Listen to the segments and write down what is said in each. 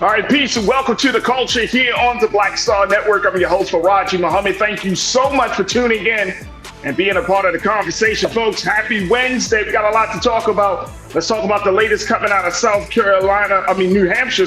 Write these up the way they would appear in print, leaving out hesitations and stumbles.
All right, peace and welcome to the culture here on the Black Star Network. I'm your host, Farajii Muhammad. Thank you so much for tuning in and being a part of the conversation, folks. Happy Wednesday. We got a lot to talk about. Let's talk about the latest coming out of New Hampshire,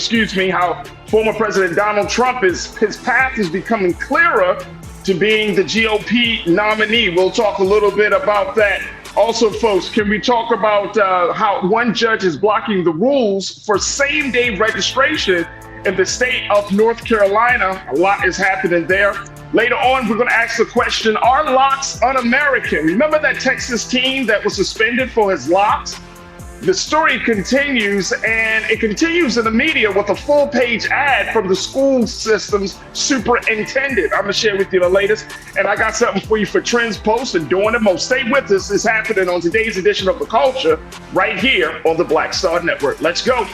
how former President Donald Trump his path is becoming clearer to being the GOP nominee. We'll talk a little bit about that. Also, folks, can we talk about how one judge is blocking the rules for same-day registration in the state of North Carolina? A lot is happening there. Later on, we're going to ask the question, are locks un-American? Remember that Texas teen that was suspended for his locks? The story continues, and it continues in the media with a full-page ad from the school system's superintendent. I'm going to share with you the latest, and I got something for you for Trends Post and doing the most. Stay with us. It's happening on today's edition of The Culture right here on the Black Star Network. Let's go.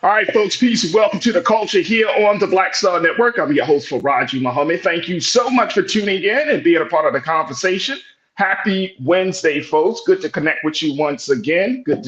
All right, folks, peace and welcome to the culture here on the Black Star Network. I'm your host, Farajii Muhammad. Thank you so much for tuning in and being a part of the conversation. Happy Wednesday, folks. Good to connect with you once again. Good.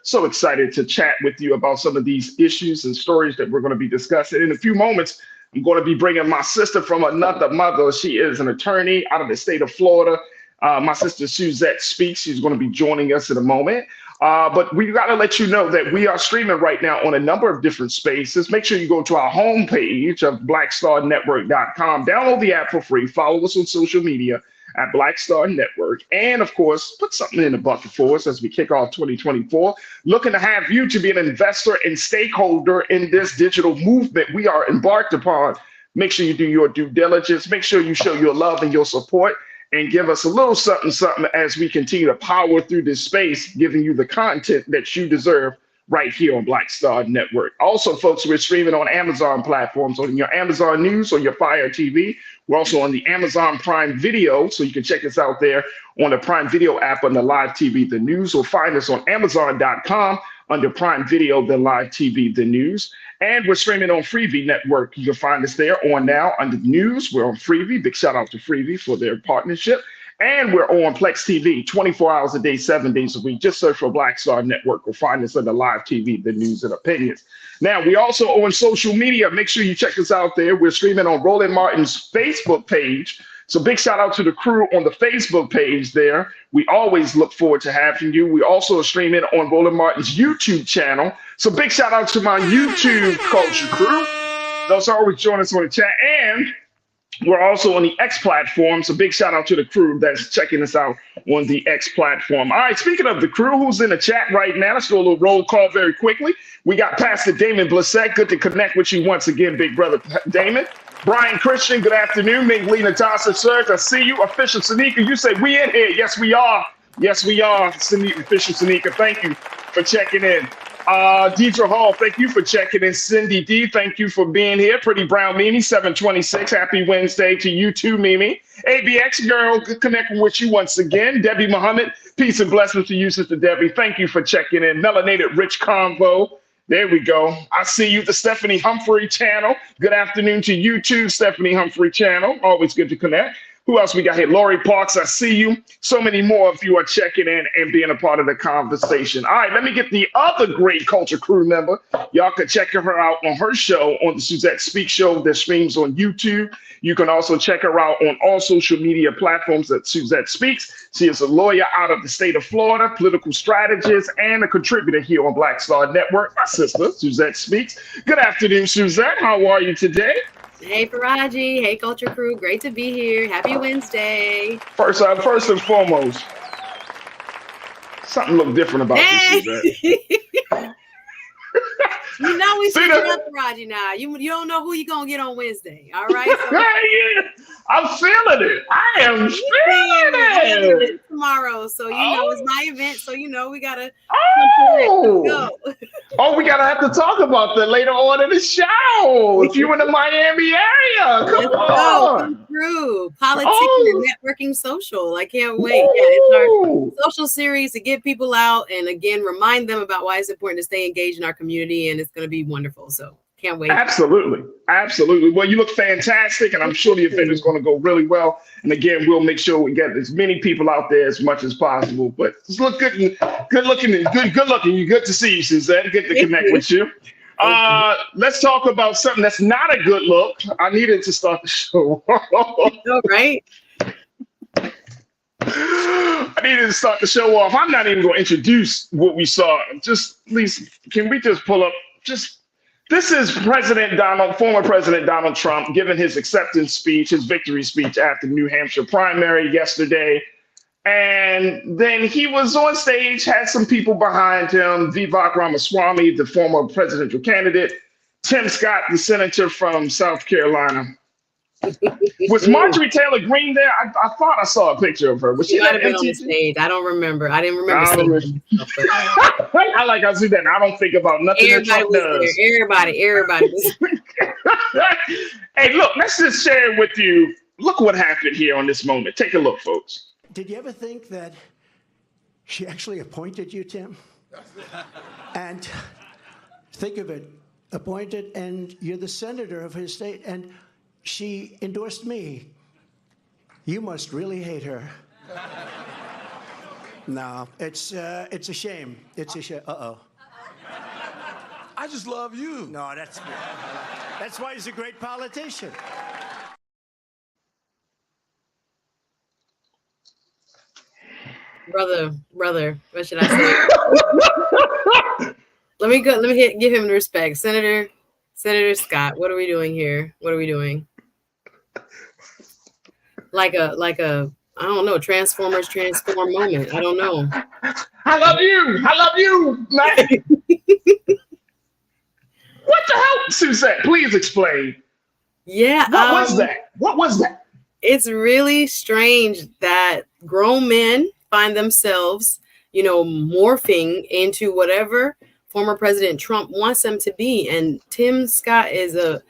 So excited to chat with you about some of these issues and stories that we're going to be discussing. In a few moments, I'm going to be bringing my sister from another mother. She is an attorney out of the state of Florida. My sister, Suzette Speaks. She's going to be joining us in a moment. But we got to let you know that we are streaming right now on a number of different spaces. Make sure you go to our homepage of blackstarnetwork.com. Download the app for free. Follow us on social media at Black Star Network. And, of course, put something in the bucket for us as we kick off 2024. Looking to have you to be an investor and stakeholder in this digital movement we are embarked upon. Make sure you do your due diligence. Make sure you show your love and your support. And give us a little something as we continue to power through this space, giving you the content that you deserve right here on Black Star Network. Also, folks, we're streaming on Amazon platforms, on your Amazon News or your Fire TV. We're also on the Amazon Prime Video, so you can check us out there on the Prime Video app on the Live TV, The News, or find us on Amazon.com under Prime Video, the Live TV, The News. And we're streaming on Freevee Network. You can find us there on now under the news. We're on Freevee. Big shout out to Freevee for their partnership. And we're on Plex TV 24 hours a day, 7 days a week. Just search for Black Star Network. We'll find us under Live TV, the news and opinions. Now, we also on social media. Make sure you check us out there. We're streaming on Roland Martin's Facebook page. So big shout out to the crew on the Facebook page there. We always look forward to having you. We also are streaming on Roland Martin's YouTube channel. So big shout out to my YouTube culture crew. Those always join us on the chat. And we're also on the X platform. So big shout out to the crew that's checking us out on the X platform. All right, speaking of the crew who's in the chat right now, let's do a little roll call very quickly. We got Pastor Damon Blissett. Good to connect with you once again, big brother Damon. Brian Christian, good afternoon. Ming Lee Natasha Serge, I see you. Official Sanika, you say we in here. Yes, we are. Yes, we are. Official Sanika, thank you for checking in. Deidre Hall, thank you for checking in. Cindy D, thank you for being here. Pretty Brown Mimi, 726. Happy Wednesday to you too, Mimi. ABX girl, good connecting with you once again. Debbie Muhammad, peace and blessings to you, Sister Debbie. Thank you for checking in. Melanated Rich Convo. There we go. I see you, the Stephanie Humphrey channel. Good afternoon to you too, Stephanie Humphrey channel. Always good to connect. Who else we got here? Lori Parks, I see you. So many more of you are checking in and being a part of the conversation. All right, let me get the other great culture crew member. Y'all can check her out on her show on the Suzette Speaks show that streams on YouTube. You can also check her out on all social media platforms at Suzette Speaks. She is a lawyer out of the state of Florida, political strategist, and a contributor here on Black Star Network. My sister, Suzette Speaks. Good afternoon, Suzette. How are you today? Hey, Farajii. Hey, Culture Crew. Great to be here. Happy Wednesday. First and foremost, something look different about this, Suzette. You know we switching up, Farajii, now. You don't know who you're going to get on Wednesday, all right? So, I'm feeling it. I am feeling have an event tomorrow, so it's my event. So we gotta go. Oh, we gotta have to talk about that later on in the show. If you're in the Miami area, come through. Politic and networking social. I can't wait. Yeah, it's our social series to get people out and again remind them about why it's important to stay engaged in our community, and it's going to be wonderful. So can't wait. Absolutely. Well, you look fantastic, and I'm sure the event is going to go really well. And again, we'll make sure we get as many people out there as much as possible. But just look good looking. You're good to see you, Suzette. Good to connect with you. Let's talk about something that's not a good look. I needed to start the show. Right. I needed to start the show off. I'm not even going to introduce what we saw. Just please, can we just pull up? This is former President Donald Trump giving his acceptance speech, his victory speech after the New Hampshire primary yesterday. And then he was on stage, had some people behind him, Vivek Ramaswamy, the former presidential candidate, Tim Scott, the senator from South Carolina. Was Marjorie Taylor Greene there? I thought I saw a picture of her. Was she might have been on the stage. I don't remember. I didn't remember seeing her. I see that. I don't think about nothing that Trump does. Everybody was Hey, look, let's just share it with you. Look what happened here on this moment. Take a look, folks. Did you ever think that she actually appointed you, Tim? And think of it, appointed, and you're the senator of his state, and she endorsed me. You must really hate her. No, it's a shame. It's a shame. Uh-oh. I just love you. No, that's why he's a great politician. Brother, what should I say? Let me give him the respect. Senator Scott, what are we doing here? What are we doing? Like a I don't know, Transformers transform moment. I don't know. I love you, man. What the hell, Suzette? Please explain. Yeah. What was that? It's really strange that grown men find themselves, morphing into whatever former President Trump wants them to be. And Tim Scott is a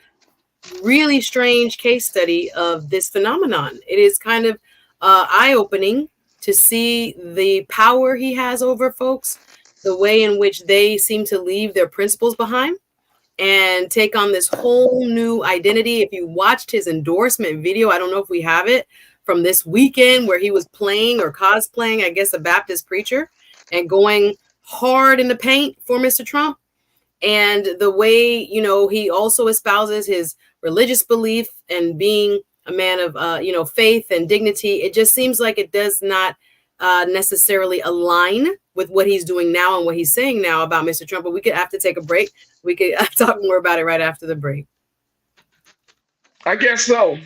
really strange case study of this phenomenon. It is kind of eye-opening to see the power he has over folks, the way in which they seem to leave their principles behind and take on this whole new identity. If you watched his endorsement video, I don't know if we have it, from this weekend where he was playing or cosplaying, I guess, a Baptist preacher and going hard in the paint for Mr. Trump. And the way, he also espouses his religious belief and being a man of, faith and dignity. It just seems like it does not necessarily align with what he's doing now and what he's saying now about Mr. Trump. But we could have to take a break. We could talk more about it right after the break. I guess so.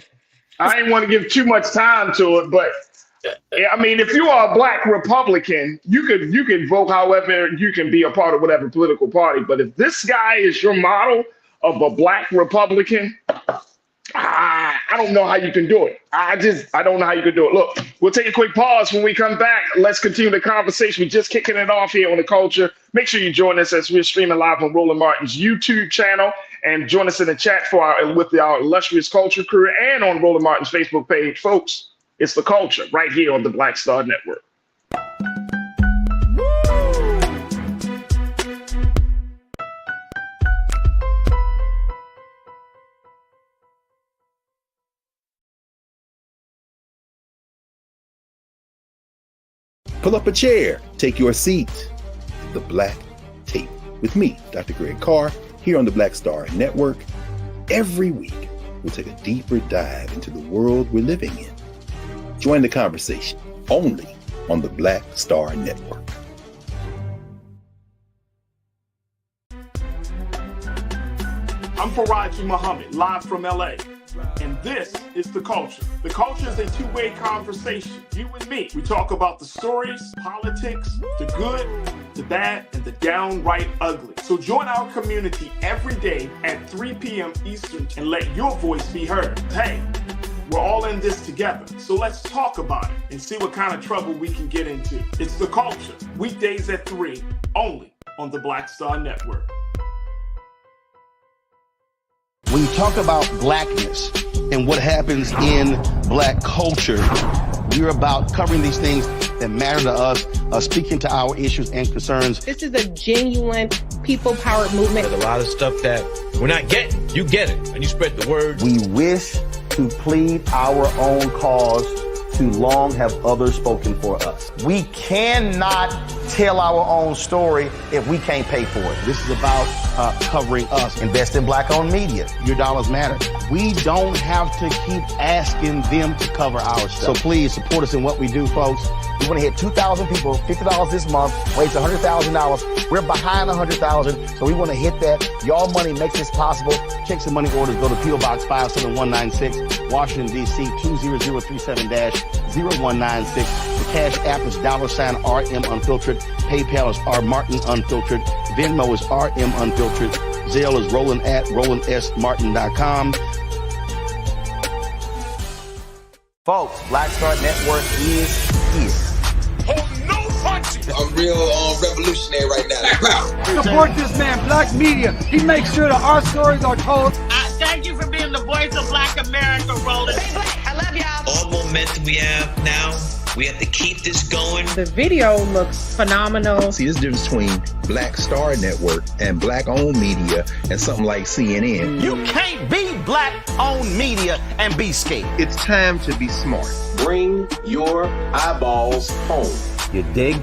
I didn't want to give too much time to it, but I mean, if you are a Black Republican, you can vote however you can be a part of whatever political party. But if this guy is your model of a Black Republican, I don't know how you can do it. I don't know how you can do it. Look, we'll take a quick pause. When we come back, let's continue the conversation. We're just kicking it off here on The Culture. Make sure you join us as we're streaming live on Roland Martin's YouTube channel, and join us in the chat with our illustrious culture crew and on Roland Martin's Facebook page. Folks, it's The Culture right here on the Black Star Network. Pull up a chair, take your seat. The Black Tape with me, Dr. Greg Carr, here on the Black Star Network. Every week, we'll take a deeper dive into the world we're living in. Join the conversation only on the Black Star Network. I'm Farajii Muhammad, live from LA. And this is The Culture. The Culture is a two-way conversation. You and me. We talk about the stories, politics, the good, the bad, and the downright ugly. So join our community every day at 3 p.m. Eastern and let your voice be heard. Hey, We're all in this together. So let's talk about it and see what kind of trouble we can get into. It's The Culture, weekdays at 3, only on the Black Star Network. When you talk about blackness and what happens in black culture, we're about covering these things that matter to us, speaking to our issues and concerns. This is a genuine people-powered movement. There's a lot of stuff that we're not getting. You get it, and you spread the word. We wish to plead our own cause. Too long have others spoken for us. We cannot tell our own story if we can't pay for it. This is about covering us. Invest in black-owned media. Your dollars matter. We don't have to keep asking them to cover our stuff. So please support us in what we do, folks. We want to hit 2,000 people, $50 this month, raise $100,000. We're behind $100,000, so we want to hit that. Y'all money makes this possible. Check some money orders. Go to P.O. Box 57196, Washington, D.C. 20037-0196. The Cash App is $RM Unfiltered. PayPal is R Martin Unfiltered. Venmo is RM Unfiltered. Zelle is Roland at RolandSMartin.com. Folks, Black Star Network is here. I'm real revolutionary right now. Support this man, Black Media. He makes sure that our stories are told. Thank you for being the voice of Black America, Roland. Stay black. I love y'all. All momentum we have now, we have to keep this going. The video looks phenomenal. See, there's a difference between Black Star Network and black-owned media and something like CNN. You can't be black-owned media and be scared. It's time to be smart. Bring your eyeballs home. You dig?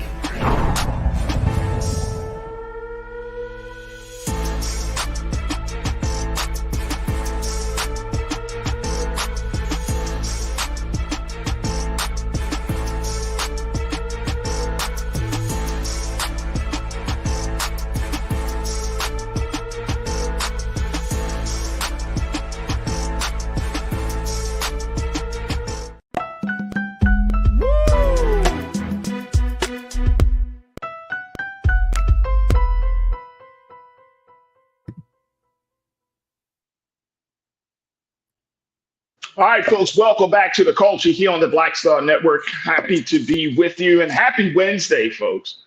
All right, folks, welcome back to The Culture here on the Black Star Network. Happy to be with you, and happy Wednesday, folks.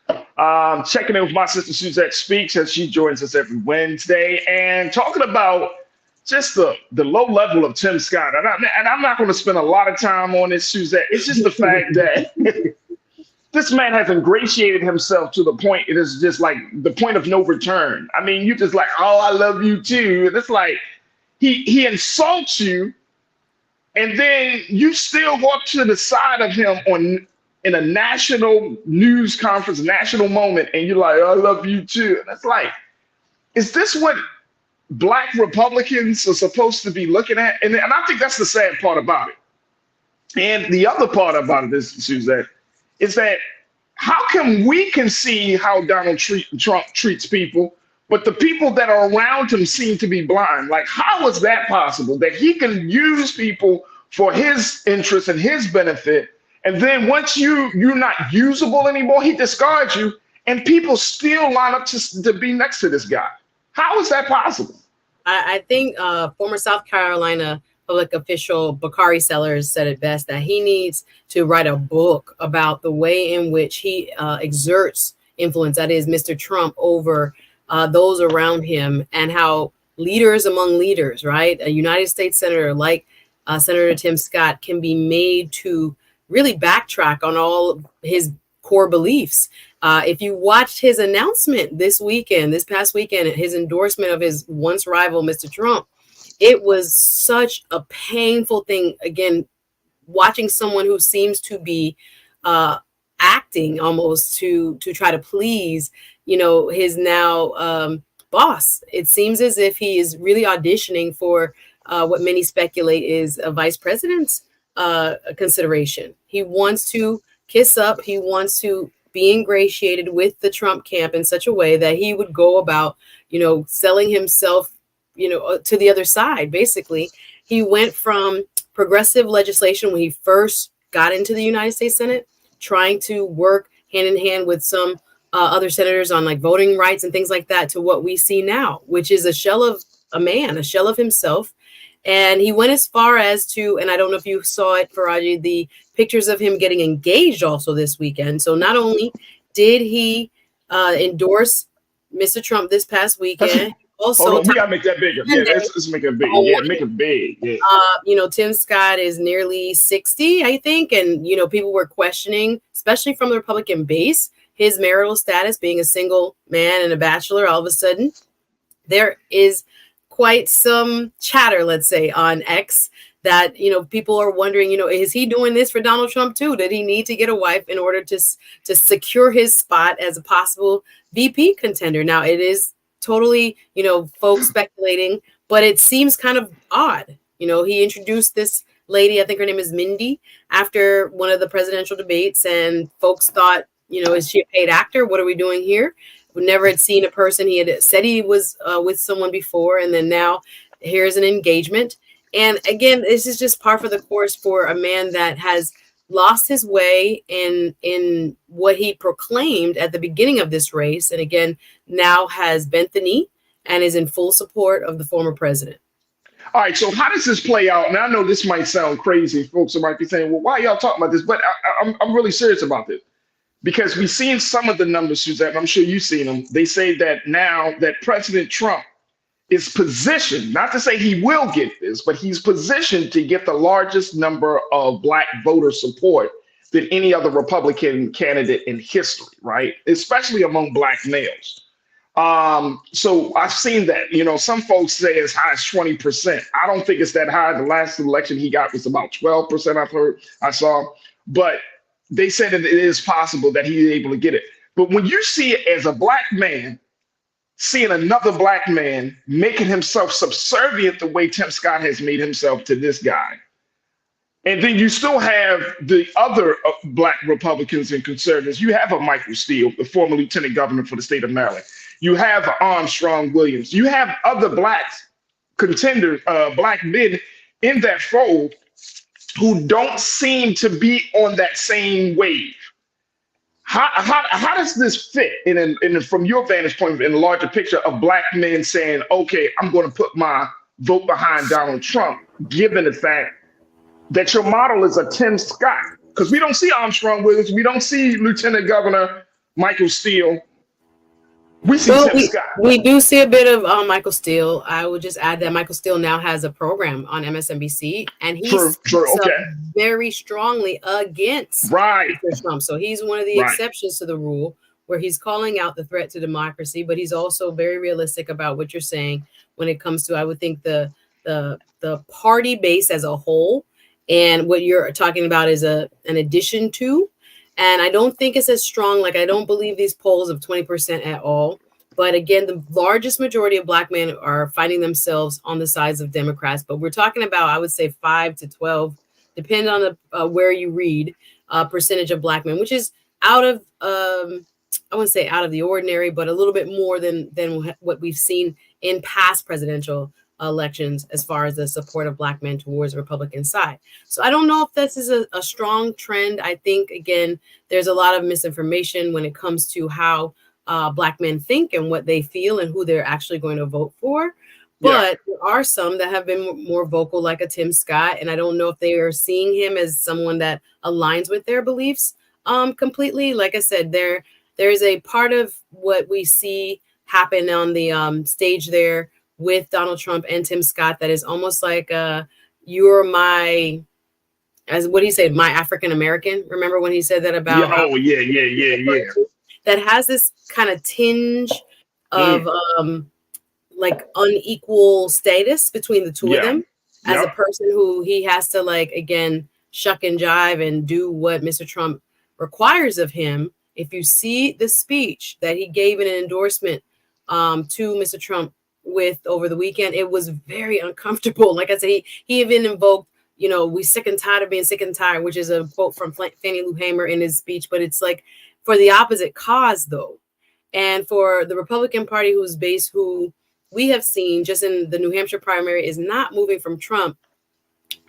Checking in with my sister Suzette Speaks as she joins us every Wednesday and talking about just the low level of Tim Scott. And I'm not going to spend a lot of time on this, Suzette. It's just the fact that this man has ingratiated himself to the point, it is just like the point of no return. I mean, you just like, oh, I love you too. And it's like he insults you, and then you still walk to the side of him in a national news conference, national moment, and you're like, I love you too. And it's like, is this what Black Republicans are supposed to be looking at? And I think that's the sad part about it. And the other part about it is, Suzette, is that how come we can see how Donald Trump treats people, but the people that are around him seem to be blind? Like, how is that possible that he can use people for his interest and his benefit, and then once you're not usable anymore, he discards you, and people still line up to be next to this guy? How is that possible? I think former South Carolina public official Bakari Sellers said it best, that he needs to write a book about the way in which he exerts influence, that is Mr. Trump, over those around him, and how leaders among leaders, right? A United States senator like Senator Tim Scott can be made to really backtrack on all of his core beliefs. If you watched his announcement this past weekend, his endorsement of his once rival, Mr. Trump, it was such a painful thing. Again, watching someone who seems to be acting almost to try to please, his now boss. It seems as if he is really auditioning for what many speculate is a vice president's consideration. He wants to kiss up. He wants to be ingratiated with the Trump camp in such a way that he would go about, selling himself, to the other side. Basically, he went from progressive legislation when he first got into the United States Senate, trying to work hand in hand with some other senators on like voting rights and things like that, to what we see now, which is a shell of a man, a shell of himself. And he went as far as to, and I don't know if you saw it, Farajii, the pictures of him getting engaged also this weekend. So not only did he endorse Mr. Trump this past weekend, also hold on, we gotta make that bigger. Yeah, let's make it big. Yeah, make it big. Yeah. You know, Tim Scott is nearly 60, I think, and you know, people were questioning, especially from the Republican base, his marital status, being a single man and a bachelor. All of a sudden, there is quite some chatter, let's say, on X that, you know, people are wondering, you know, is he doing this for Donald Trump too? Did he need to get a wife in order to secure his spot as a possible VP contender? Now, it is totally, you know, folks speculating, but it seems kind of odd. You know, he introduced this lady, I think her name is Mindy, after one of the presidential debates, and folks thought, you know, is she a paid actor? What are we doing here? We never had seen a person. He had said he was with someone before, and then now here's an engagement. And again, this is just par for the course for a man that has lost his way in what he proclaimed at the beginning of this race, and again, now has bent the knee and is in full support of the former president. All right, so how does this play out? And I know this might sound crazy. Folks might be saying, well, why are y'all talking about this? But I'm really serious about this. Because we've seen some of the numbers, Suzette, I'm sure you've seen them. They say that now that President Trump is positioned, not to say he will get this, but he's positioned to get the largest number of Black voter support than any other Republican candidate in history, right? Especially among Black males. So I've seen that, you know, some folks say as high as 20%. I don't think it's that high. The last election he got was about 12%, I saw. But they said that it is possible that he's able to get it. But when you see it as a Black man, seeing another Black man making himself subservient the way Tim Scott has made himself to this guy, and then you still have the other Black Republicans and conservatives. You have a Michael Steele, the former lieutenant governor for the state of Maryland. You have Armstrong Williams. You have other Black contenders, Black men in that fold who don't seem to be on that same wave. How does this fit in from your vantage point in a larger picture of Black men saying, okay, I'm going to put my vote behind Donald Trump, given the fact that your model is a Tim Scott? Because we don't see Armstrong Williams, we don't see Lieutenant Governor Michael Steele. We see Tim Scott. We do see a bit of Michael Steele. I would just add that Michael Steele now has a program on MSNBC, and he speaks very strongly against Trump. So he's one of the exceptions to the rule, where he's calling out the threat to democracy, but he's also very realistic about what you're saying when it comes to, I would think, the party base as a whole, and what you're talking about is an addition to. And I don't think it's as strong. Like, I don't believe these polls of 20% at all. But again, the largest majority of Black men are finding themselves on the sides of Democrats. But we're talking about, I would say, 5 to 12, depending on the where you read, percentage of Black men, which is out of, I wouldn't say out of the ordinary, but a little bit more than what we've seen in past presidential elections as far as the support of Black men towards the Republican side. So I don't know if this is a strong trend. I think, again, there's a lot of misinformation when it comes to how Black men think and what they feel and who they're actually going to vote for. But there are some that have been more vocal, like a Tim Scott, and I don't know if they are seeing him as someone that aligns with their beliefs completely. Like I said, there is a part of what we see happen on the stage there with Donald Trump and Tim Scott that is almost like you're my, as what he said, my African American. Remember when he said that about? Yeah. That has this kind of tinge of like unequal status between the two of them as a person who he has to, like, again, shuck and jive and do what Mr. Trump requires of him. If you see the speech that he gave in an endorsement to Mr. Trump with over the weekend, it was very uncomfortable. Like I said, he even invoked, you know, we sick and tired of being sick and tired, which is a quote from Fannie Lou Hamer in his speech, but it's like for the opposite cause though. And for the Republican Party, whose base, who we have seen just in the New Hampshire primary, is not moving from Trump,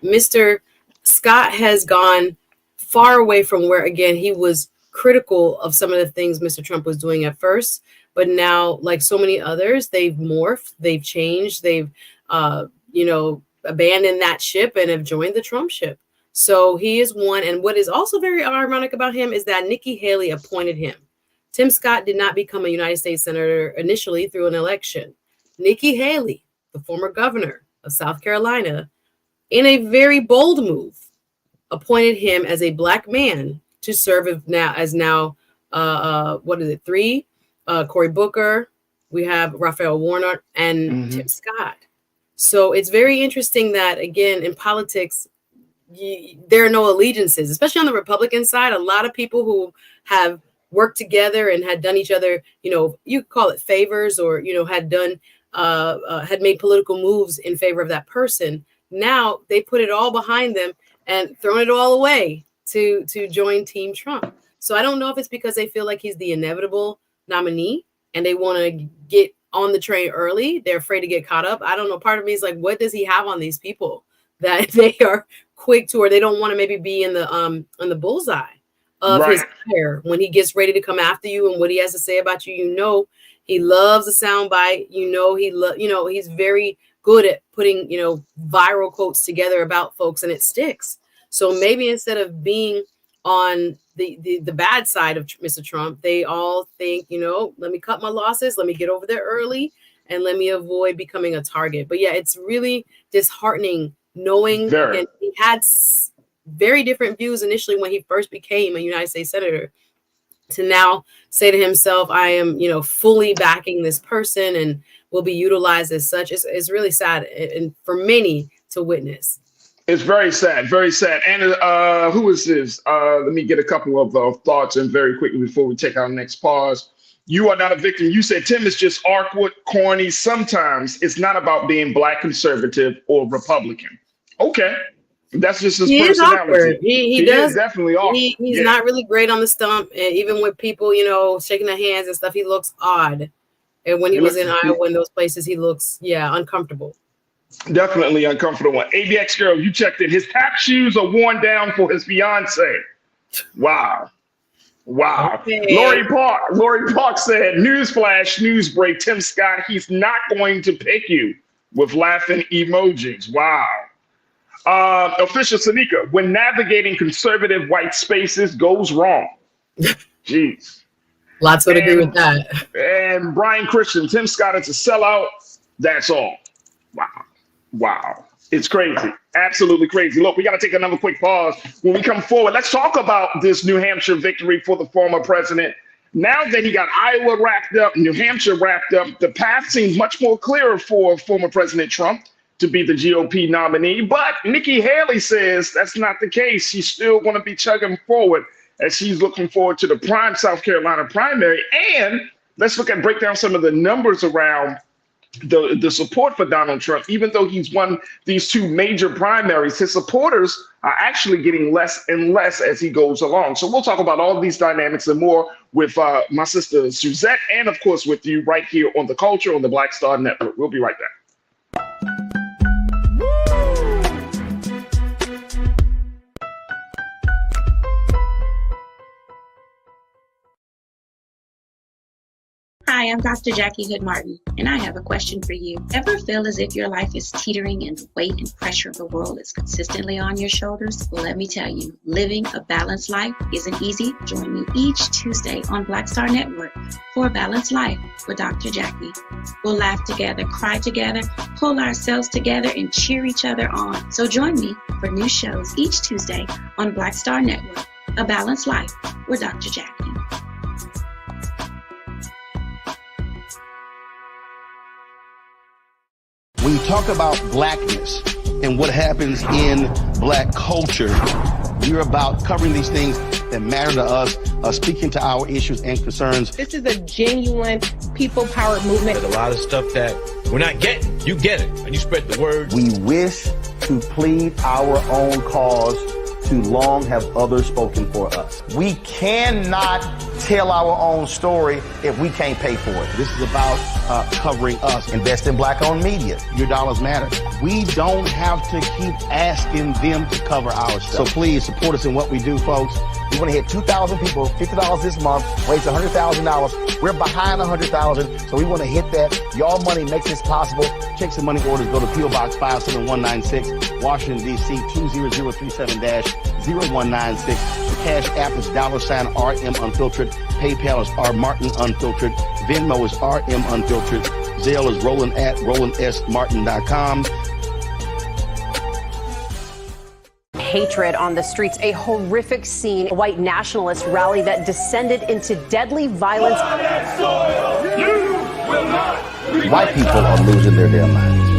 Mr. Scott has gone far away from where, again, he was critical of some of the things Mr. Trump was doing at first. But now, like so many others, they've morphed, they've changed, they've, abandoned that ship and have joined the Trump ship. So he is one. And what is also very ironic about him is that Nikki Haley appointed him. Tim Scott did not become a United States senator initially through an election. Nikki Haley, the former governor of South Carolina, in a very bold move, appointed him as a black man to serve as three? Cory Booker, we have Raphael Warnock, and Tim Scott. So it's very interesting that, again, in politics, there are no allegiances, especially on the Republican side. A lot of people who have worked together and had done each other, you could call it favors, or, had made political moves in favor of that person. Now they put it all behind them and thrown it all away to join Team Trump. So I don't know if it's because they feel like he's the inevitable nominee and they want to get on the train early. They're afraid to get caught up. I don't know. Part of me is like, what does he have on these people that they are quick to, or they don't want to maybe be in the bullseye of his fire when he gets ready to come after you and what he has to say about you. He loves a soundbite. He's very good at putting, viral quotes together about folks, and it sticks. So maybe instead of being on the bad side of Mr. Trump, they all think, let me cut my losses, let me get over there early, and let me avoid becoming a target. But yeah, it's really disheartening knowing and he had very different views initially when he first became a United States senator, to now say to himself, I am, fully backing this person and will be utilized as such. It's really sad, and for many to witness. It's very sad, very sad. And who is this? Let me get a couple of thoughts in very quickly before we take our next pause. You are not a victim. You said Tim is just awkward, corny. Sometimes it's not about being black, conservative, or Republican. Okay. That's just his personality. He does is definitely awkward. He's not really great on the stump. And even with people, shaking their hands and stuff, he looks odd. And when he was in Iowa and those places, he looks, uncomfortable. Definitely uncomfortable. ABX girl, you checked in. His tap shoes are worn down for his fiance. Wow. Okay. Lori Park said, newsflash, news break, Tim Scott, he's not going to pick you, with laughing emojis. Wow. Official Sanika, when navigating conservative white spaces goes wrong. Jeez. Lots would agree with that. And Brian Christian, Tim Scott is a sellout. That's all. Wow. It's crazy. Absolutely crazy. Look, we got to take another quick pause. When we come forward, let's talk about this New Hampshire victory for the former president. Now that he got Iowa wrapped up, New Hampshire wrapped up, the path seems much more clear for former President Trump to be the GOP nominee. But Nikki Haley says that's not the case. She's still going to be chugging forward as she's looking forward to the prime South Carolina primary. And let's break down some of the numbers around the support for Donald Trump. Even though he's won these two major primaries, his supporters are actually getting less and less as he goes along. So we'll talk about all of these dynamics and more with my sister Suzette, and of course with you right here on The Culture on the Black Star Network. We'll be right back. Hi, I'm Dr. Jackie Hood Martin, and I have a question for you. Ever feel as if your life is teetering and the weight and pressure of the world is consistently on your shoulders? Well, let me tell you, living a balanced life isn't easy. Join me each Tuesday on Black Star Network for A Balanced Life with Dr. Jackie. We'll laugh together, cry together, pull ourselves together, and cheer each other on. So join me for new shows each Tuesday on Black Star Network, A Balanced Life with Dr. Jackie. When you talk about blackness and what happens in black culture, we're about covering these things that matter to us, speaking to our issues and concerns. This is a genuine people-powered movement. There's a lot of stuff that we're not getting. You get it, and you spread the word. We wish to plead our own cause. Too long have others spoken for us. We cannot tell our own story if we can't pay for it. This is about covering us. Invest in black-owned media. Your dollars matter. We don't have to keep asking them to cover our stuff. So please support us in what we do, folks. We want to hit 2,000 people, $50 this month, raise $100,000. We're behind $100,000, so we want to hit that. Y'all money makes this possible. Check some money orders. Go to P.O. Box 57196, Washington, D.C. 20037-0196. The Cash App is $RM Unfiltered. PayPal is R Martin Unfiltered. Venmo is RM Unfiltered. Zelle is Roland at RolandSMartin.com. Hatred on the streets, a horrific scene, a white nationalist rally that descended into deadly violence. White people are losing their damn minds.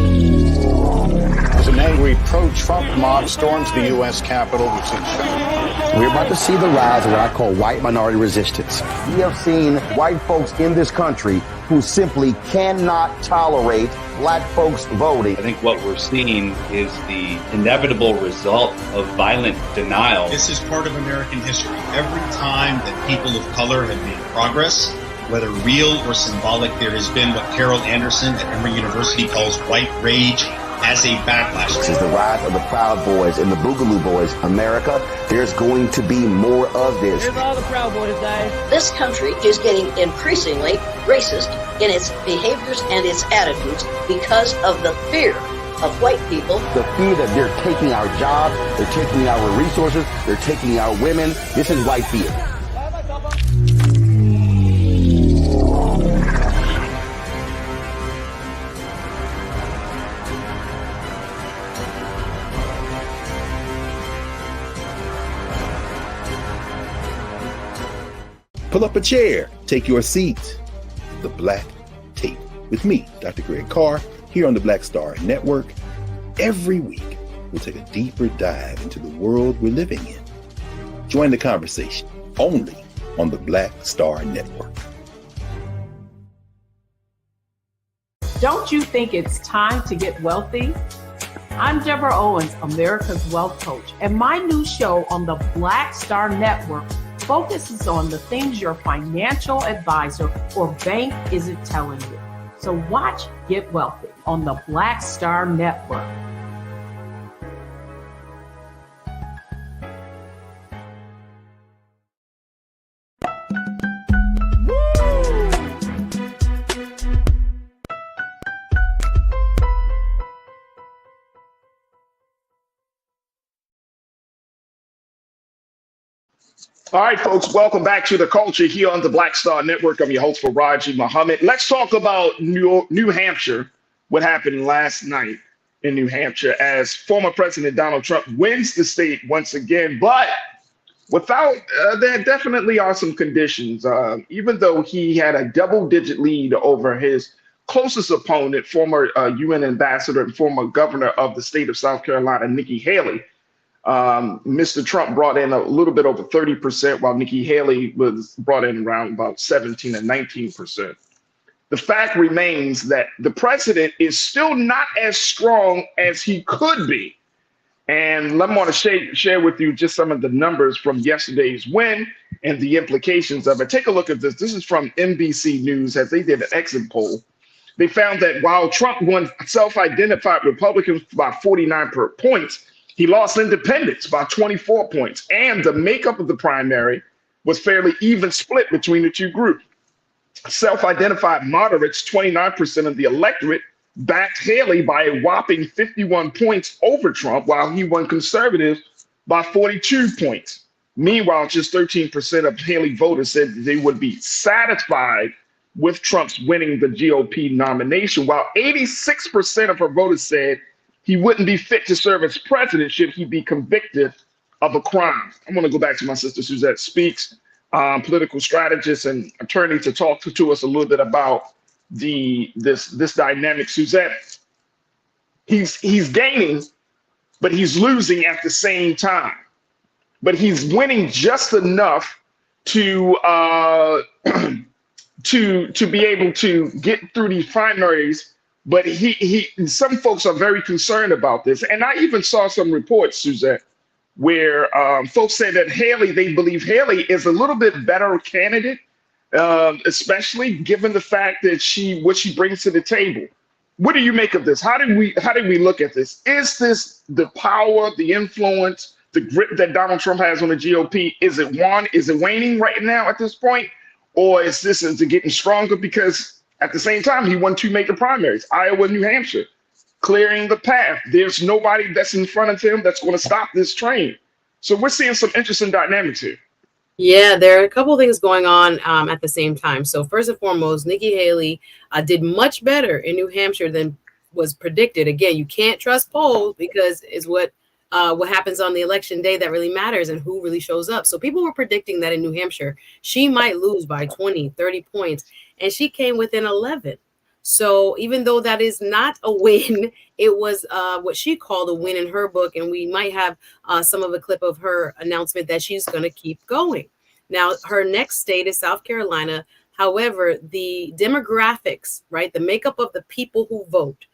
As an angry pro-Trump mob storms the U.S. Capitol, we've seen We're about to see the rise of what I call white minority resistance. We have seen white folks in this country who simply cannot tolerate black folks voting. I think what we're seeing is the inevitable result of violent denial. This is part of American history. Every time that people of color have made progress, whether real or symbolic, there has been what Carol Anderson at Emory University calls white rage as a backlash. This is the rise of the Proud Boys and the Boogaloo Boys. America, there's going to be more of this. Here's all the Proud Boys, guys. This country is getting increasingly racist in its behaviors and its attitudes because of the fear of white people. The fear that they're taking our jobs, they're taking our resources, they're taking our women. This is white fear. Pull up a chair, take your seat. The Black Tape with me, Dr. Greg Carr, here on the Black Star Network. Every week, we'll take a deeper dive into the world we're living in. Join the conversation only on the Black Star Network. Don't you think it's time to get wealthy? I'm Deborah Owens, America's Wealth Coach, and my new show on the Black Star Network focuses on the things your financial advisor or bank isn't telling you. So watch Get Wealthy on the Black Star Network. All right, folks, welcome back to The Culture here on the Black Star Network. I'm your host, Farajii Muhammad. Let's talk about New Hampshire, what happened last night in New Hampshire as former President Donald Trump wins the state once again. But without, there definitely are some conditions. Even though he had a double-digit lead over his closest opponent, former UN ambassador and former governor of the state of South Carolina, Nikki Haley, Mr. Trump brought in a little bit over 30%, while Nikki Haley was brought in around about 17 and 19%. The fact remains that the president is still not as strong as he could be. And I want to share with you just some of the numbers from yesterday's win and the implications of it. Take a look at this. This is from NBC News as they did an exit poll. They found that while Trump won self-identified Republicans by 49 points, he lost independents by 24 points, and the makeup of the primary was fairly even split between the two groups. Self-identified moderates, 29% of the electorate, backed Haley by a whopping 51 points over Trump, while he won conservatives by 42 points. Meanwhile, just 13% of Haley voters said they would be satisfied with Trump's winning the GOP nomination, while 86% of her voters said he wouldn't be fit to serve as president should he be convicted of a crime. I'm going to go back to my sister Suzette Speaks, political strategist and attorney, to talk to us a little bit about this dynamic. Suzette, he's gaining, but he's losing at the same time. But he's winning just enough to to be able to get through these primaries. But some folks are very concerned about this. And I even saw some reports, Suzette, where folks say that Haley, they believe Haley is a little bit better candidate, especially given the fact that what she brings to the table. What do you make of this? How do we look at this? Is this the power, the influence, the grip that Donald Trump has on the GOP? Is it waning right now at this point? Or is it getting stronger? Because at the same time, he won 2 major primaries, Iowa and New Hampshire, clearing the path. There's nobody that's in front of him that's going to stop this train. So we're seeing some interesting dynamics here. Yeah, there are a couple of things going on at the same time. So first and foremost, Nikki Haley did much better in New Hampshire than was predicted. Again, you can't trust polls because it's what happens on the election day that really matters and who really shows up. So people were predicting that in New Hampshire, she might lose by 20, 30 points, and she came within 11. So even though that is not a win, it was what she called a win in her book. And we might have some of a clip of her announcement that she's going to keep going. Now, her next state is South Carolina. However, the demographics, right, the makeup of the people who vote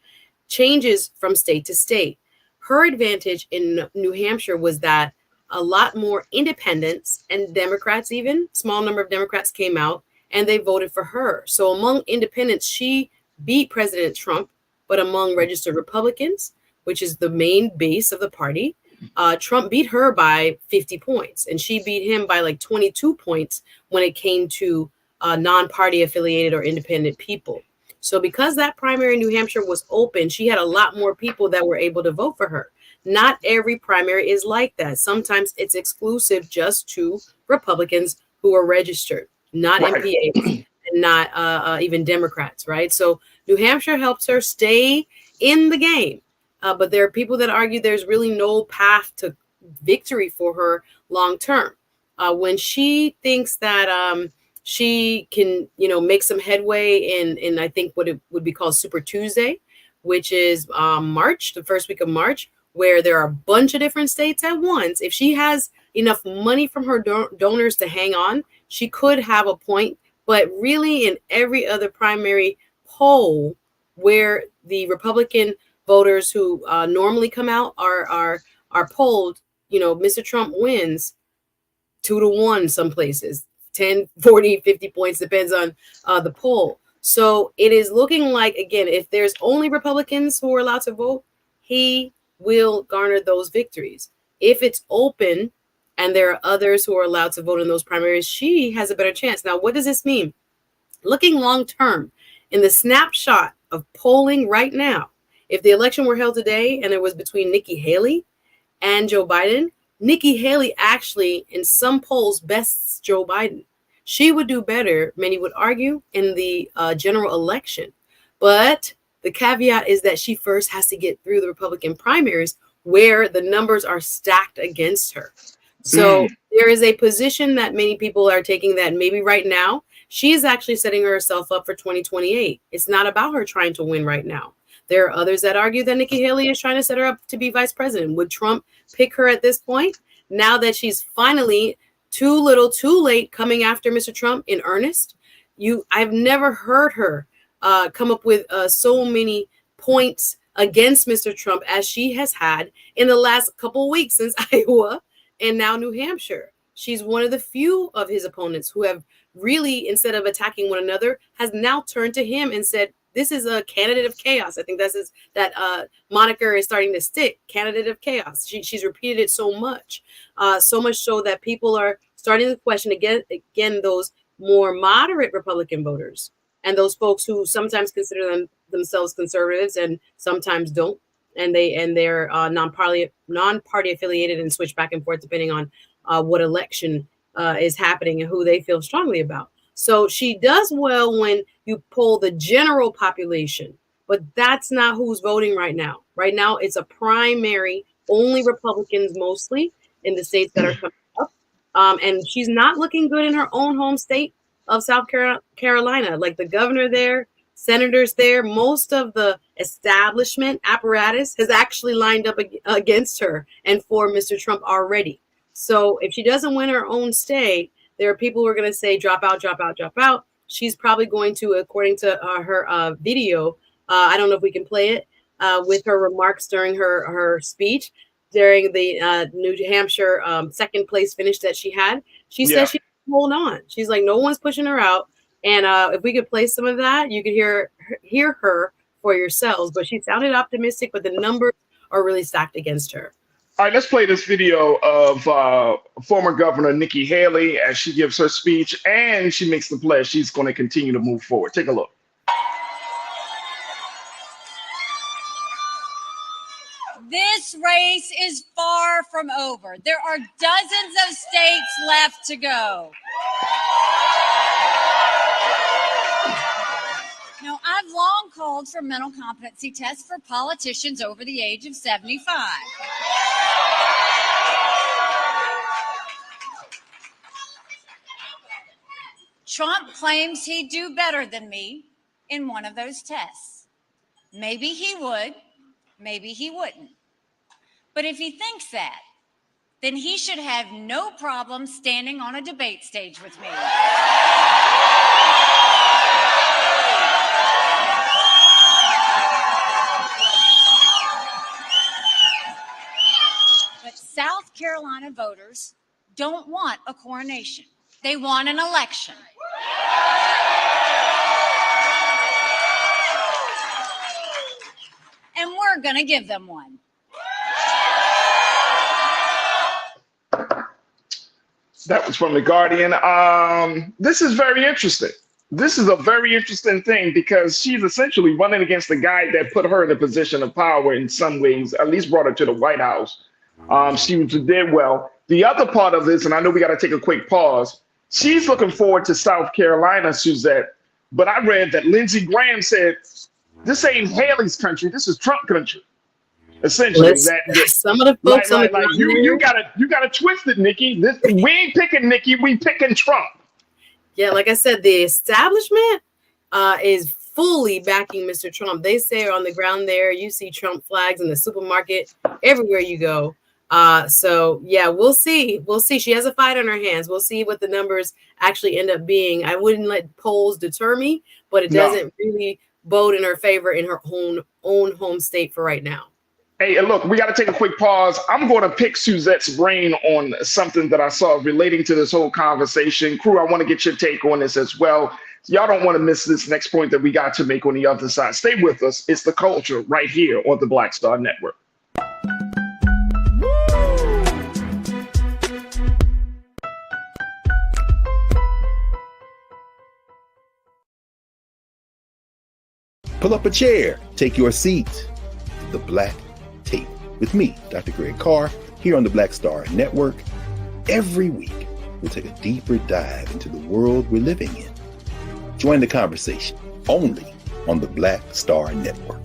changes from state to state. Her advantage in New Hampshire was that a lot more independents and Democrats, even small number of Democrats, came out and they voted for her. So among independents, she beat President Trump, but among registered Republicans, which is the main base of the party, Trump beat her by 50 points, and she beat him by like 22 points when it came to non-party affiliated or independent people. So because that primary in New Hampshire was open, she had a lot more people that were able to vote for her. Not every primary is like that. Sometimes it's exclusive just to Republicans who are registered, not Right. MPAs. Not even Democrats, right? So New Hampshire helps her stay in the game. But there are people that argue there's really no path to victory for her long term. When she thinks that she can, make some headway in I think what it would be called Super Tuesday, which is March, the first week of March, where there are a bunch of different states at once. If she has enough money from her donors to hang on, she could have a point. But really, in every other primary poll where the Republican voters who normally come out are polled, Mr. Trump wins 2-1 some places, 10, 40, 50 points, depends on the poll. So it is looking like, again, if there's only Republicans who are allowed to vote, he will garner those victories. If it's open, and there are others who are allowed to vote in those primaries, she has a better chance. Now, what does this mean? Looking long term, in the snapshot of polling right now, if the election were held today and it was between Nikki Haley and Joe Biden, Nikki Haley actually, in some polls, bests Joe Biden. She would do better, many would argue, in the general election. But the caveat is that she first has to get through the Republican primaries where the numbers are stacked against her. So there is a position that many people are taking that maybe right now she is actually setting herself up for 2028. It's not about her trying to win right now. There are others that argue that Nikki Haley is trying to set her up to be vice president. Would Trump pick her at this point? Now that she's finally too little, too late coming after Mr. Trump in earnest? I've never heard her come up with so many points against Mr. Trump as she has had in the last couple of weeks since Iowa and now New Hampshire. She's one of the few of his opponents who have really, instead of attacking one another, has now turned to him and said, this is a candidate of chaos. I think that moniker is starting to stick, candidate of chaos. She's repeated it so much so that people are starting to question again those more moderate Republican voters and those folks who sometimes consider themselves conservatives and sometimes don't. And they're non-party affiliated and switch back and forth depending on what election is happening and who they feel strongly about. So she does well when you poll the general population, but that's not who's voting right now. Right now, it's a primary, only Republicans mostly in the states that are coming up. And she's not looking good in her own home state of South Carolina. Like the governor there, senators there, most of the establishment apparatus has actually lined up against her and for Mr. Trump already. So if she doesn't win her own state, there are people who are going to say, drop out, drop out, drop out. She's probably going to, according to her video, I don't know if we can play it, with her remarks during her speech, during the New Hampshire second place finish that she had. She said she hold on. She's like, no one's pushing her out. And if we could play some of that, you could hear her for yourselves. But she sounded optimistic, but the numbers are really stacked against her. All right, let's play this video of former Governor Nikki Haley as she gives her speech and she makes the pledge she's going to continue to move forward. Take a look. This race is far from over. There are dozens of states left to go. Now, I've long called for mental competency tests for politicians over the age of 75. Trump claims he'd do better than me in one of those tests. Maybe he would, maybe he wouldn't. But if he thinks that, then he should have no problem standing on a debate stage with me. But South Carolina voters don't want a coronation. They want an election. And we're going to give them one. That was from The Guardian. This is very interesting. This is a very interesting thing because she's essentially running against the guy that put her in a position of power in some ways, at least brought her to the White House. She did well. The other part of this, and I know we got to take a quick pause, she's looking forward to South Carolina, Suzette. But I read that Lindsey Graham said, this ain't Haley's country, this is Trump country. Essentially, some of the folks like you gotta twist it, Nikki. We ain't picking Nikki, we picking Trump. Yeah, like I said, the establishment is fully backing Mr. Trump. They say on the ground there, you see Trump flags in the supermarket, everywhere you go. So yeah, we'll see. We'll see. She has a fight on her hands. We'll see what the numbers actually end up being. I wouldn't let polls deter me, but it doesn't really bode in her favor in her own home state for right now. Hey, look, we got to take a quick pause. I'm going to pick Suzette's brain on something that I saw relating to this whole conversation. Crew, I want to get your take on this as well. Y'all don't want to miss this next point that we got to make on the other side. Stay with us. It's The Culture right here on the Black Star Network. Pull up a chair, take your seat. The Black Tape with me, Dr. Greg Carr, here on the Black Star Network. Every week, we'll take a deeper dive into the world we're living in. Join the conversation only on the Black Star Network.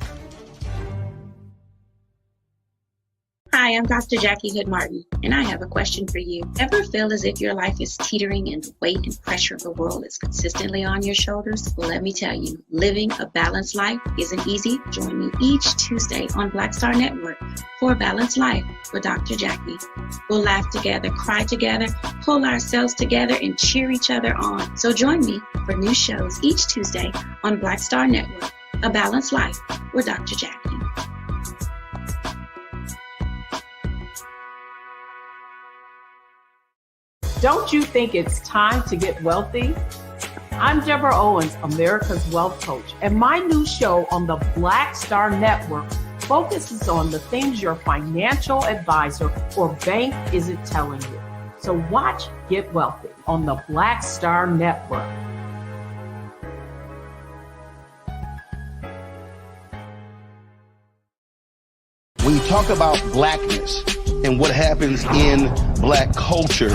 Hi, I'm Dr. Jackie Hood Martin, and I have a question for you. Ever feel as if your life is teetering and the weight and pressure of the world is consistently on your shoulders? Well, let me tell you, living a balanced life isn't easy. Join me each Tuesday on Black Star Network for A Balanced Life with Dr. Jackie. We'll laugh together, cry together, pull ourselves together, and cheer each other on. So join me for new shows each Tuesday on Black Star Network, A Balanced Life with Dr. Jackie. Don't you think it's time to get wealthy? I'm Deborah Owens, America's Wealth Coach, and my new show on the Black Star Network focuses on the things your financial advisor or bank isn't telling you. So watch Get Wealthy on the Black Star Network. When you talk about blackness and what happens in black culture,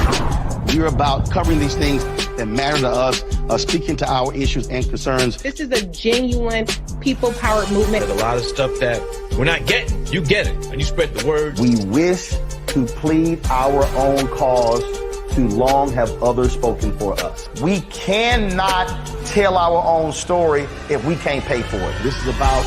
you're about covering these things that matter to us, speaking to our issues and concerns. This is a genuine people-powered movement. There's a lot of stuff that we're not getting. You get it, and you spread the word. We wish to plead our own cause. Too long have others spoken for us. We cannot tell our own story if we can't pay for it. This is about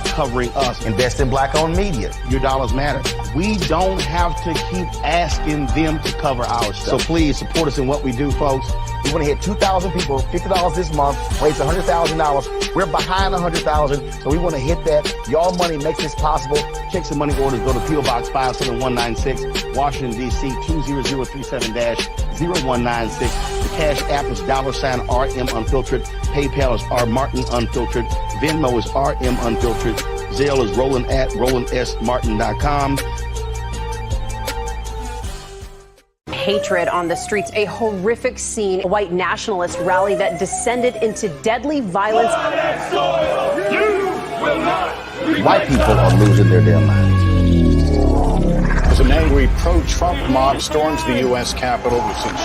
covering us. Invest in black-owned media. Your dollars matter. We don't have to keep asking them to cover our stuff. So please support us in what we do, folks. We want to hit 2,000 people, $50 this month, raise $100,000. We're behind $100,000, so we want to hit that. Y'all money makes this possible. Check some money orders. Go to P.O. Box 57196, Washington, D.C. 20037-0196. The Cash App is $RM Unfiltered. PayPal is R Martin Unfiltered. Venmo is RM Unfiltered. Zelle is Roland at RolandSMartin.com. Hatred on the streets, a horrific scene, a white nationalist rally that descended into deadly violence. White people are losing their damn minds. As an angry pro-Trump mob storms the U.S. Capitol, we've seen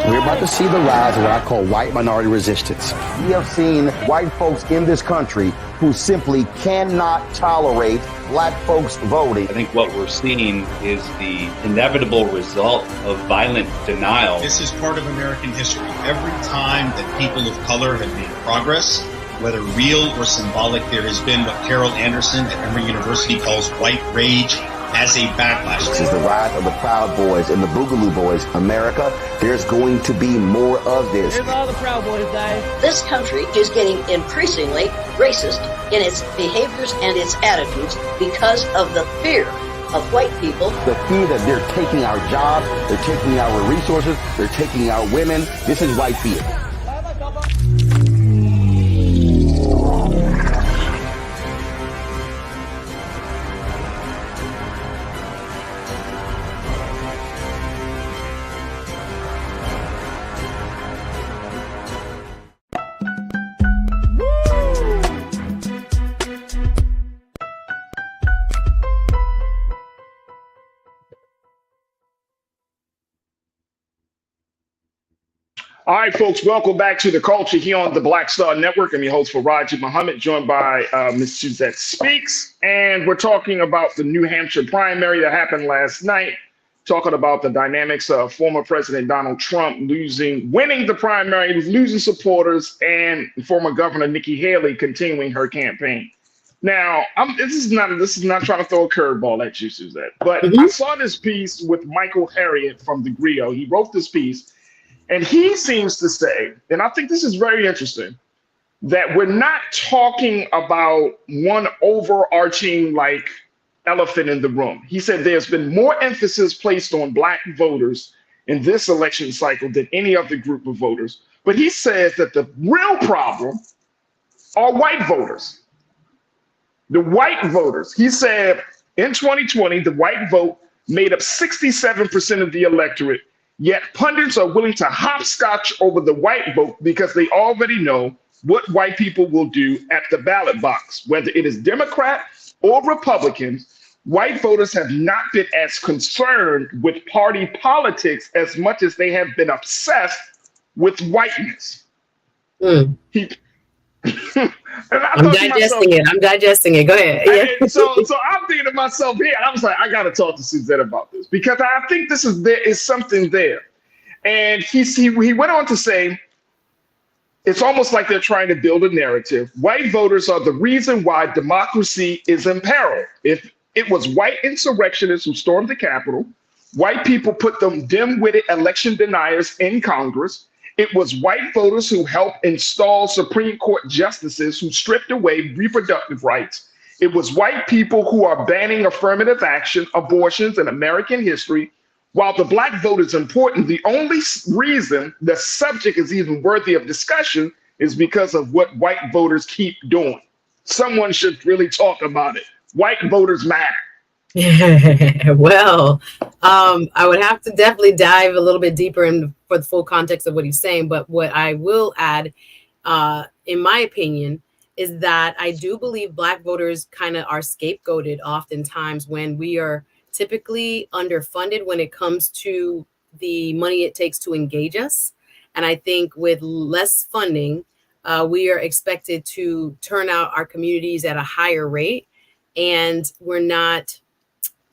We're about to see the rise of what I call white minority resistance. We have seen white folks in this country who simply cannot tolerate black folks voting. I think what we're seeing is the inevitable result of violent denial. This is part of American history. Every time that people of color have made progress, whether real or symbolic, there has been what Carol Anderson at Emory University calls white rage as a backlash. This is the rise of the Proud Boys and the Boogaloo Boys. America, there's going to be more of this. Here's all the Proud Boys, guys. This country is getting increasingly racist in its behaviors and its attitudes because of the fear of white people. The fear that they're taking our jobs, they're taking our resources, they're taking our women. This is white fear. All right, folks, welcome back to The Culture here on the Black Star Network. I'm your host, Farajii Muhammad, joined by Ms. Suzette Speaks. And we're talking about the New Hampshire primary that happened last night, talking about the dynamics of former President Donald Trump winning the primary, losing supporters, and former Governor Nikki Haley continuing her campaign. Now, this is not trying to throw a curveball at you, Suzette, but I saw this piece with Michael Harriot from the Grio. He wrote this piece. And he seems to say, and I think this is very interesting, that we're not talking about one overarching elephant in the room. He said there's been more emphasis placed on black voters in this election cycle than any other group of voters. But he says that the real problem are white voters. The white voters. He said in 2020, the white vote made up 67% of the electorate. Yet pundits are willing to hopscotch over the white vote because they already know what white people will do at the ballot box. Whether it is Democrat or Republicans, white voters have not been as concerned with party politics as much as they have been obsessed with whiteness. I'm digesting it. Go ahead. Yeah. So I'm thinking to myself here, I was like, I got to talk to Suzette about this because I think there is something there. And he went on to say, it's almost like they're trying to build a narrative. White voters are the reason why democracy is in peril. If it was white insurrectionists who stormed the Capitol, white people put them dim-witted election deniers in Congress. It was white voters who helped install Supreme Court justices who stripped away reproductive rights. It was white people who are banning affirmative action, abortions, and American history. While the black vote is important, the only reason the subject is even worthy of discussion is because of what white voters keep doing. Someone should really talk about it. White voters matter. Well, I would have to definitely dive a little bit deeper for the full context of what he's saying. But what I will add, in my opinion, is that I do believe black voters kind of are scapegoated oftentimes when we are typically underfunded when it comes to the money it takes to engage us. And I think with less funding, we are expected to turn out our communities at a higher rate. And we're not,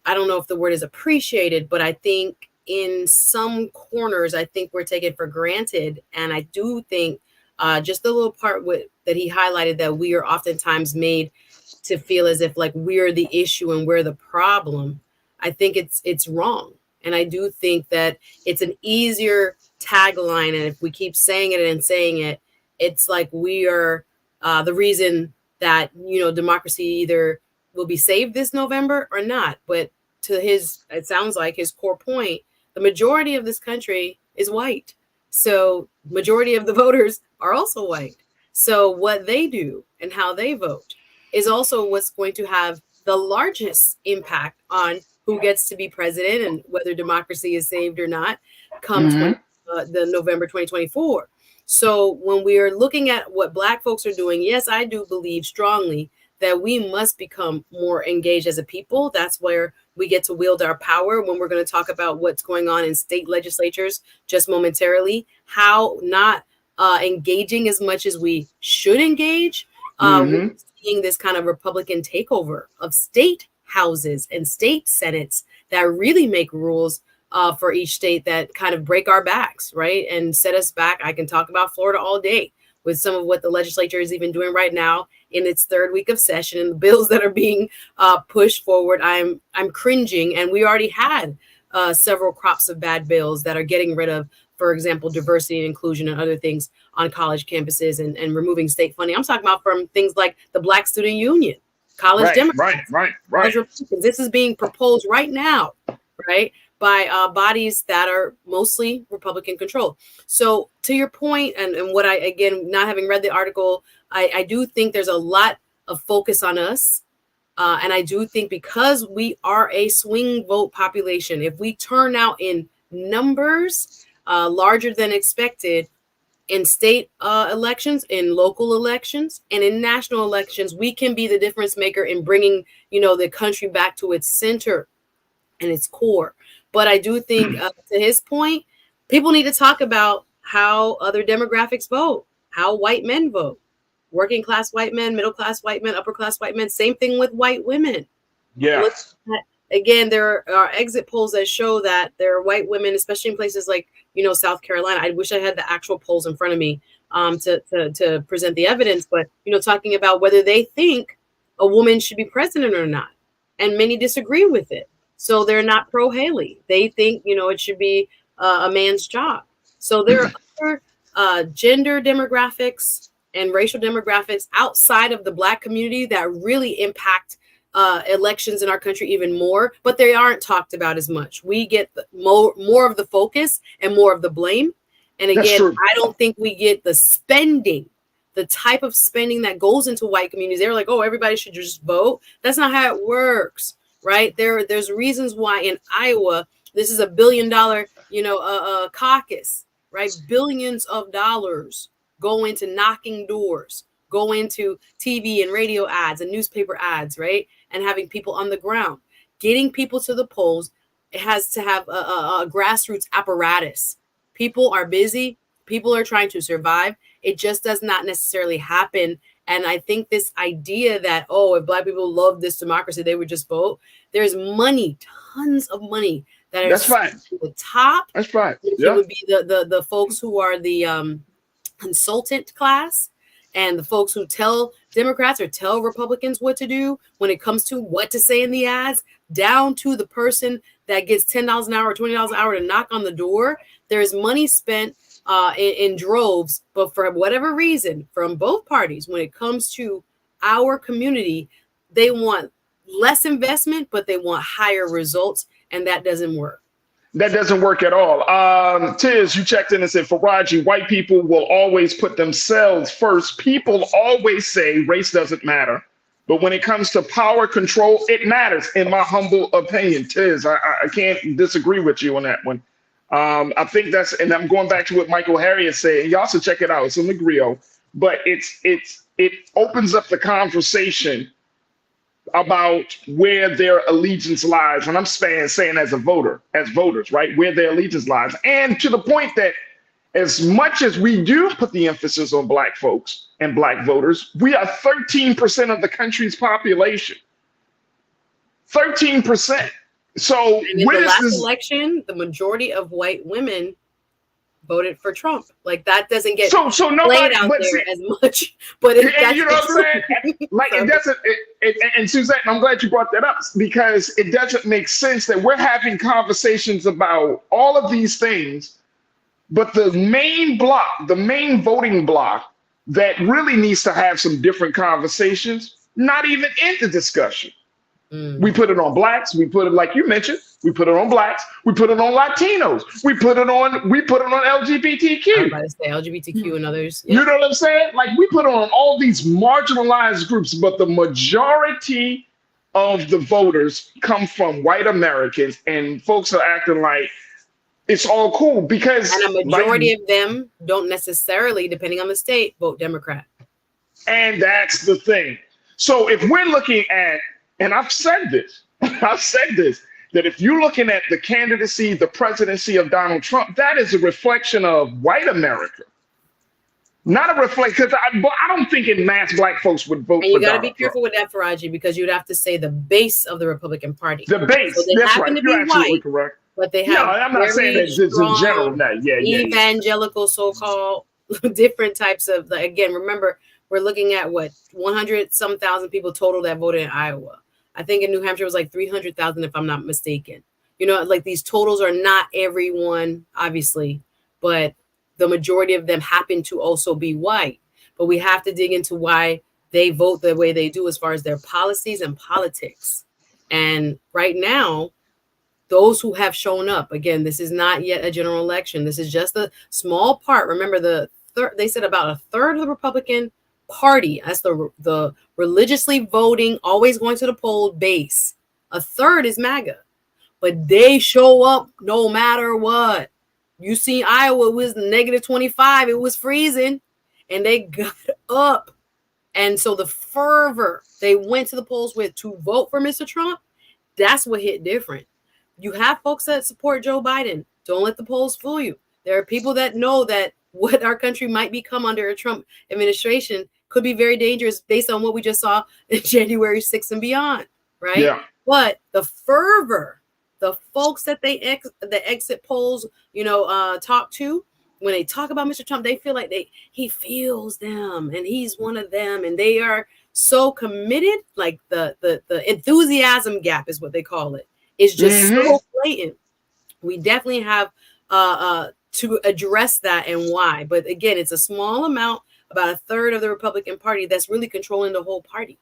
I don't know if the word is appreciated, but I think in some corners, I think we're taken for granted. And I do think just the little part that he highlighted, that we are oftentimes made to feel as if like we're the issue and we're the problem. I think it's wrong. And I do think that it's an easier tagline, and if we keep saying it and saying it, it's like we are the reason that, you know, democracy either will be saved this November or not. But to his, it sounds like his core point, the majority of this country is white. So majority of the voters are also white. So what they do and how they vote is also what's going to have the largest impact on who gets to be president and whether democracy is saved or not come the November 2024. So when we are looking at what Black folks are doing, yes, I do believe strongly that we must become more engaged as a people. That's where we get to wield our power when we're going to talk about what's going on in state legislatures just momentarily, how not engaging as much as we should engage. We're seeing this kind of Republican takeover of state houses and state senates that really make rules for each state that kind of break our backs, right? And set us back. I can talk about Florida all day with some of what the legislature is even doing right now in its third week of session and the bills that are being pushed forward. I'm cringing. And we already had several crops of bad bills that are getting rid of, for example, diversity and inclusion and other things on college campuses and removing state funding. I'm talking about from things like the Black Student Union, college Democrats. Right. This is being proposed right now, right, by bodies that are mostly Republican controlled. So to your point, and what I, again, not having read the article, I do think there's a lot of focus on us. And I do think because we are a swing vote population, if we turn out in numbers larger than expected in state elections, in local elections, and in national elections, we can be the difference maker in bringing, you know, the country back to its center and its core. But I do think, to his point, people need to talk about how other demographics vote, how white men vote, working class white men, middle class white men, upper class white men. Same thing with white women. Yes. Again, there are exit polls that show that there are white women, especially in places like, you know, South Carolina. I wish I had the actual polls in front of me to present the evidence, but, you know, talking about whether they think a woman should be president or not. And many disagree with it. So they're not pro Haley. They think, you know, it should be a man's job. So there are other gender demographics and racial demographics outside of the Black community that really impact elections in our country even more, but they aren't talked about as much. We get more of the focus and more of the blame. And again, I don't think we get the spending, the type of spending that goes into white communities. They're like, oh, everybody should just vote. That's not how it works, right? There's reasons why in Iowa, this is $1 billion, you know, caucus, right? Billions of dollars go into knocking doors, go into TV and radio ads and newspaper ads, right? And having people on the ground, getting people to the polls. It has to have a grassroots apparatus. People are busy. People are trying to survive. It just does not necessarily happen. And I think this idea that, oh, if Black people love this democracy, they would just vote. There's money, tons of money that is right. To the top. That's right. It would be the folks who are the consultant class and the folks who tell Democrats or tell Republicans what to do when it comes to what to say in the ads, down to the person that gets $10 an hour or $20 an hour to knock on the door. There's money spent in droves, but for whatever reason, from both parties, when it comes to our community, they want less investment, but they want higher results, and that doesn't work. That doesn't work at all. Tiz, you checked in and said, Farajii, white people will always put themselves first. People always say race doesn't matter. But when it comes to power control, it matters, in my humble opinion. Tiz, I can't disagree with you on that one. I think that's, and I'm going back to what Michael Harriet said, and y'all should check it out. It's in the Griot. But it opens up the conversation about where their allegiance lies. And I'm saying as a voter, as voters, right, where their allegiance lies. And to the point that as much as we do put the emphasis on Black folks and Black voters, we are 13% of the country's population. 13%. So in the last election, the majority of white women voted for Trump. Like that doesn't get played out there as much. But you know what I'm saying? Like it doesn't. And Suzette, I'm glad you brought that up because it doesn't make sense that we're having conversations about all of these things, But the main block, the main voting block that really needs to have some different conversations, not even in the discussion. We put it on blacks. We put it, like you mentioned, we put it on blacks. We put it on Latinos. We put it on LGBTQ. I'm about to say LGBTQ and others. You know what I'm saying? Like, we put it on all these marginalized groups, but the majority of the voters come from white Americans, and folks are acting like it's all cool because and a majority of them don't necessarily, depending on the state, vote Democrat. And that's the thing. So if we're looking at, and I've said this, that if you're looking at the candidacy, the presidency of Donald Trump, that is a reflection of white America. Not a reflection, because I don't think in mass black folks would vote for Donald Trump. And you got to be careful with that, Farajii, because you'd have to say the base of the Republican Party. The base, so that's right. You're absolutely correct. But they have I'm not saying that just in general. Evangelical, so-called, different types of, like, again, remember, we're looking at what, 100-some thousand people total that voted in Iowa. I think in New Hampshire it was like 300,000, if I'm not mistaken. You know, like, these totals are not everyone, obviously, but the majority of them happen to also be white. But we have to dig into why they vote the way they do as far as their policies and politics. And right now, those who have shown up, again, this is not yet a general election. This is just a small part. Remember, they said about a third of the Republican Party, that's the religiously voting, always going to the poll base. A third is MAGA, but they show up no matter what. You see, Iowa was -25. It was freezing, and they got up. And so the fervor they went to the polls with to vote for Mr. Trump, that's what hit different. You have folks that support Joe Biden. Don't let the polls fool you. There are people that know that what our country might become under a Trump administration could be very dangerous based on what we just saw in January 6th and beyond, right? Yeah. But the fervor, the folks that the exit polls, talk to, when they talk about Mr. Trump, they feel like he feels them and he's one of them, and they are so committed. Like the enthusiasm gap is what they call it. It's just so blatant. We definitely have to address that and why. But again, it's a small amount, about a third of the Republican Party that's really controlling the whole party.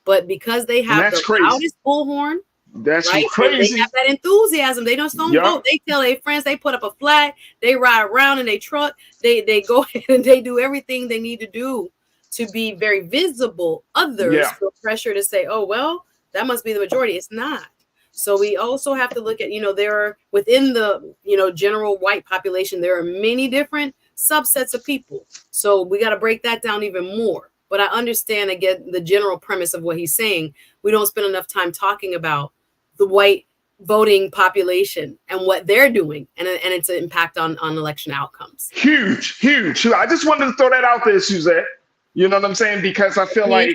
But because they have the loudest bullhorn, that's right? crazy. They have that enthusiasm. They don't vote. They tell their friends, they put up a flag, they ride around in their truck, they go ahead and they do everything they need to do to be very visible. Others feel pressure to say, oh, well, that must be the majority. It's not. So we also have to look at, there are within the, general white population, there are many different subsets of people. So we got to break that down even more. But I understand, again, the general premise of what he's saying. We don't spend enough time talking about the white voting population and what they're doing and its impact on election outcomes. Huge. I just wanted to throw that out there, Suzette. You know what I'm saying? Because I feel like,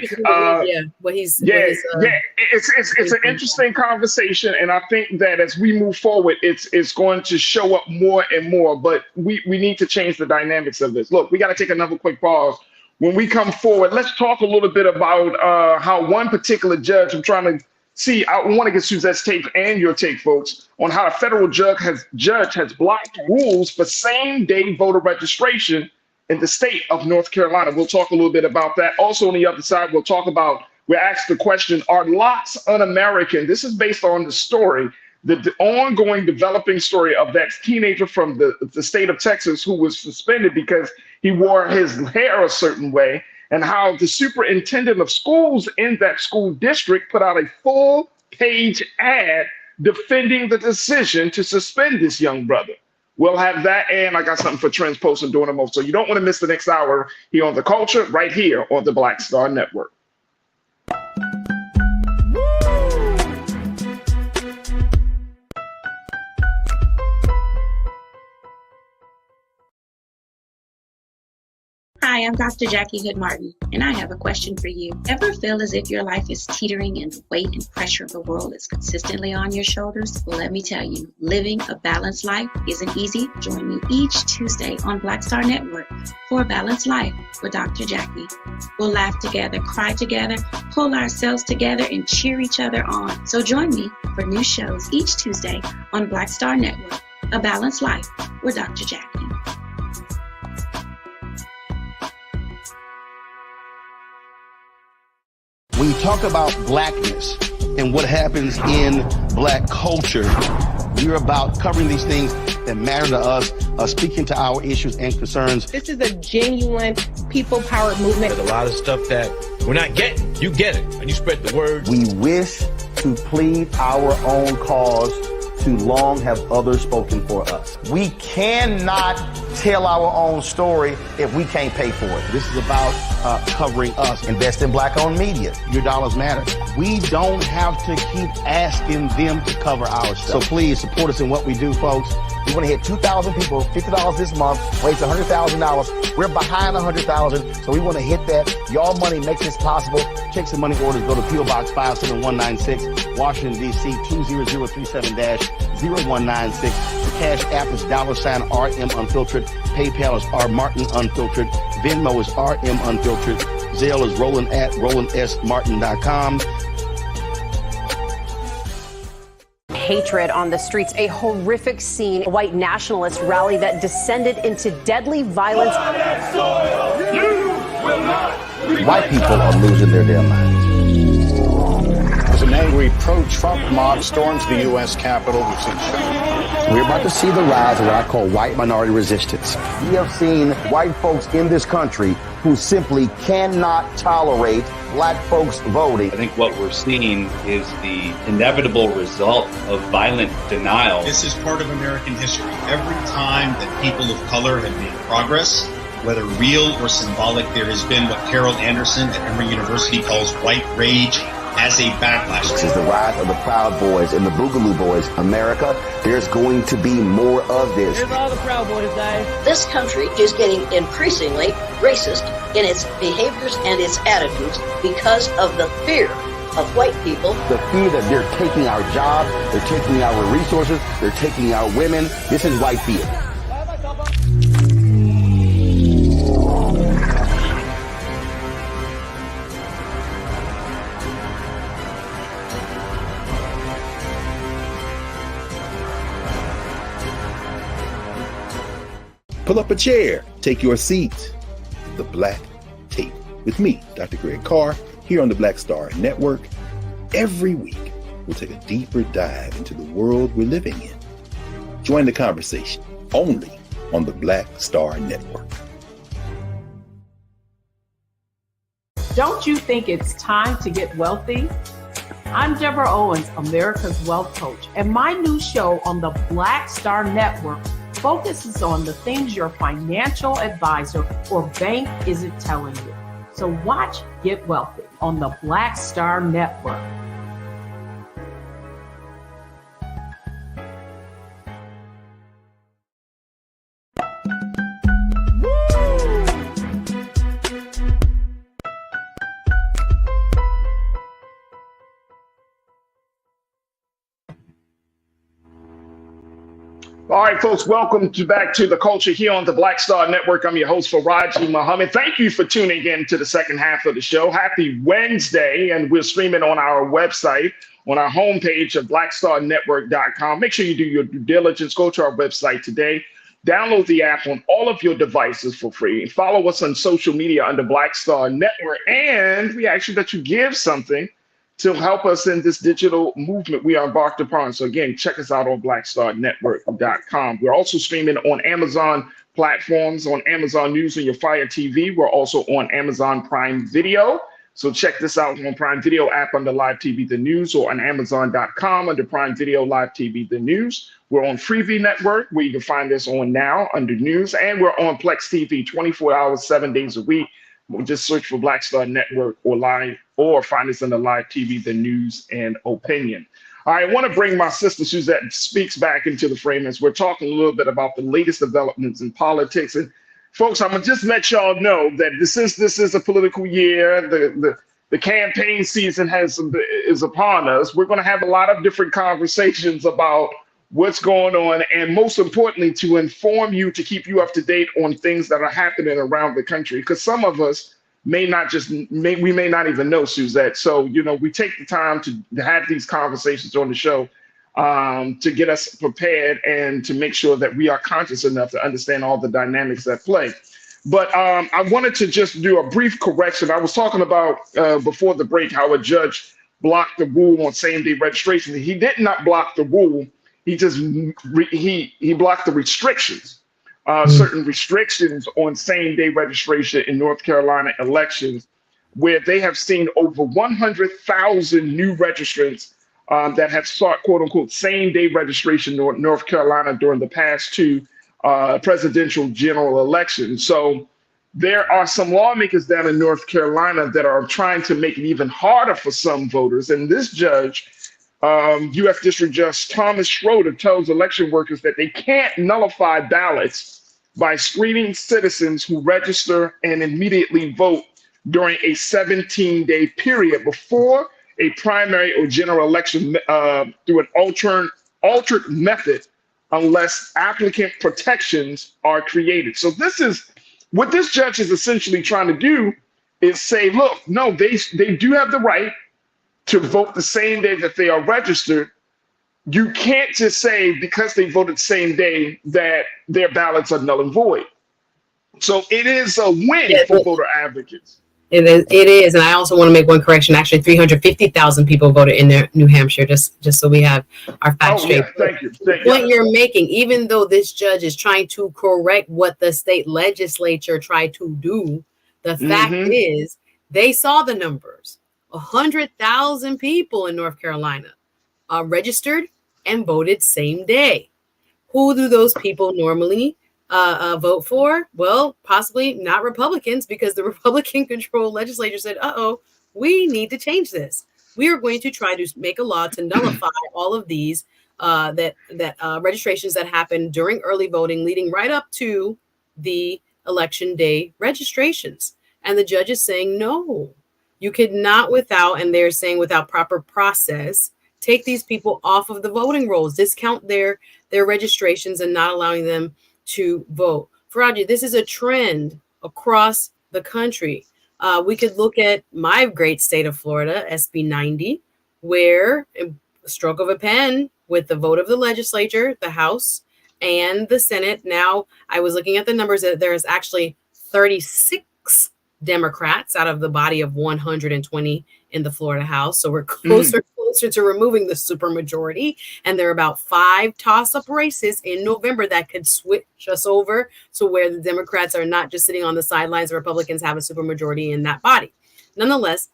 it's an interesting conversation, and I think that as we move forward, it's going to show up more and more. But we need to change the dynamics of this. Look, we got to take another quick pause. When we come forward, let's talk a little bit about how one particular judge. I want to get Suzette's take and your take, folks, on how a federal judge has blocked rules for same-day voter registration in the state of North Carolina. We'll talk a little bit about that. Also on the other side, we're asked the question, are lots un-American? This is based on the story, the ongoing developing story of that teenager from the state of Texas who was suspended because he wore his hair a certain way, and how the superintendent of schools in that school district put out a full-page ad defending the decision to suspend this young brother. We'll have that, and I got something for Trends Post and doing them all. So you don't want to miss the next hour here on The Culture, right here on the Black Star Network. Hi, I'm Dr. Jackie Hood Martin, and I have a question for you. Ever feel as if your life is teetering and the weight and pressure of the world is consistently on your shoulders? Well, let me tell you, living a balanced life isn't easy. Join me each Tuesday on Black Star Network for A Balanced Life with Dr. Jackie. We'll laugh together, cry together, pull ourselves together, and cheer each other on. So join me for new shows each Tuesday on Black Star Network, A Balanced Life with Dr. Jackie. When you talk about blackness and what happens in black culture, you're about covering these things that matter to us, speaking to our issues and concerns. This is a genuine people-powered movement. There's a lot of stuff that we're not getting. You get it, and you spread the word. We wish to plead our own cause. Too long have others spoken for us. We cannot tell our own story if we can't pay for it. This is about covering us. Invest in black-owned media. Your dollars matter. We don't have to keep asking them to cover our stuff. So please support us in what we do, folks. We want to hit 2,000 people, $50 this month, raise $100,000. We're behind $100,000, so we want to hit that. Y'all money makes this possible. Check some money orders. Go to P.O. Box 57196, Washington, D.C. 20037-0196. The Cash App is $RM Unfiltered. PayPal is R Martin Unfiltered. Venmo is RM Unfiltered. Zelle is Roland at RolandSMartin.com. Hatred on the streets, a horrific scene, a white nationalist rally that descended into deadly violence. White people are losing their damn minds. As an angry pro-Trump mob storms the U.S. Capitol, we've seen We're about to see the rise of what I call white minority resistance. We have seen white folks in this country who simply cannot tolerate black folks voting. I think what we're seeing is the inevitable result of violent denial. This is part of American history. Every time that people of color have made progress, whether real or symbolic, there has been what Carol Anderson at Emory University calls white rage as a backlash. This is the rise of the Proud Boys and the Boogaloo Boys. America, there's going to be more of this. Here's all the Proud Boys, guys. This country is getting increasingly racist in its behaviors and its attitudes because of the fear of white people. The fear that they're taking our jobs, they're taking our resources, they're taking our women. This is white fear. Pull up a chair, take your seat. The Black Tape with me, Dr. Greg Carr, here on the Black Star Network. Every week, we'll take a deeper dive into the world we're living in. Join the conversation only on the Black Star Network. Don't you think it's time to get wealthy? I'm Deborah Owens, America's Wealth Coach, and my new show on the Black Star Network focuses on the things your financial advisor or bank isn't telling you. So watch Get Wealthy on the Black Star Network. All right, folks, welcome back to The Culture here on the Black Star Network. I'm your host, Farajii Muhammad. Thank you for tuning in to the second half of the show. Happy Wednesday, and we're streaming on our website, on our homepage of blackstarnetwork.com. Make sure you do your due diligence. Go to our website today. Download the app on all of your devices for free. Follow us on social media under Black Star Network, and we ask you that you give something to help us in this digital movement we are embarked upon. So again, check us out on blackstarnetwork.com. We're also streaming on Amazon platforms, on Amazon News and your Fire TV. We're also on Amazon Prime Video. So check this out on Prime Video app under Live TV The News, or on Amazon.com under Prime Video Live TV The News. We're on Freevee Network, where you can find us on now under News, and we're on Plex TV 24 hours, 7 days a week. Just search for Black Star Network or live, or find us on the Live TV, The News, and Opinion. All right, I want to bring my sister Suzette Speaks back into the frame as we're talking a little bit about the latest developments in politics. And folks, I'm gonna just let y'all know that this is a political year. The campaign season is upon us. We're gonna have a lot of different conversations about what's going on, and most importantly, to inform you, to keep you up to date on things that are happening around the country, because some of us may not even know, Suzette. So, we take the time to have these conversations on the show to get us prepared and to make sure that we are conscious enough to understand all the dynamics at play. But I wanted to just do a brief correction. I was talking about before the break how a judge blocked the rule on same-day registration. He did not block the rule. He just he blocked the restrictions, certain restrictions on same-day registration in North Carolina elections, where they have seen over 100,000 new registrants that have sought "quote-unquote" same-day registration in North Carolina during the past two presidential general elections. So there are some lawmakers down in North Carolina that are trying to make it even harder for some voters. And this judge, U.S. District Judge Thomas Schroeder, tells election workers that they can't nullify ballots by screening citizens who register and immediately vote during a 17-day period before a primary or general election through an altered method, unless applicant protections are created. So this is what this judge is essentially trying to do, is say, look, no, they do have the right to vote the same day that they are registered. You can't just say because they voted the same day that their ballots are null and void. So it is a win for voter advocates. It is, and I also want to make one correction. Actually, 350,000 people voted in New Hampshire. Just so we have our facts straight. Yeah, thank you. The point you're making, even though this judge is trying to correct what the state legislature tried to do, the fact is they saw the numbers. 100,000 people in North Carolina registered and voted same day. Who do those people normally vote for? Well, possibly not Republicans, because the Republican-controlled legislature said, we need to change this. We are going to try to make a law to nullify all of these registrations that happen during early voting, leading right up to the election day registrations. And the judge is saying, no, you could not and they're saying without proper process, take these people off of the voting rolls, discount their registrations and not allowing them to vote. Farajii, this is a trend across the country. We could look at my great state of Florida, SB 90, where a stroke of a pen with the vote of the legislature, the House and the Senate. Now, I was looking at the numbers that there is actually 36 Democrats out of the body of 120 in the Florida House. So we're closer to removing the supermajority. And there are about 5 toss-up races in November that could switch us over to where the Democrats are not just sitting on the sidelines. The Republicans have a supermajority in that body. Nonetheless,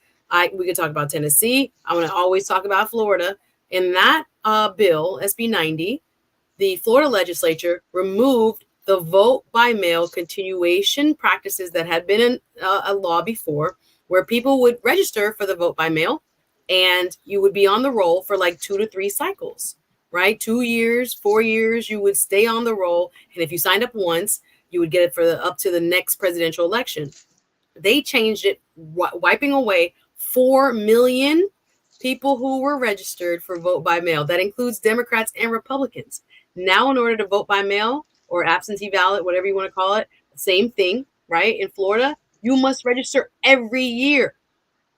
we could talk about Tennessee. I want to always talk about Florida. In that bill, SB 90, the Florida legislature removed the vote by mail continuation practices that had been a law before, where people would register for the vote by mail and you would be on the roll for like 2 to 3 cycles, right? 2 years, 4 years, you would stay on the roll. And if you signed up once, you would get it for up to the next presidential election. They changed it, wiping away 4 million people who were registered for vote by mail. That includes Democrats and Republicans. Now, in order to vote by mail or absentee ballot, whatever you want to call it, same thing, right? In Florida, you must register every year.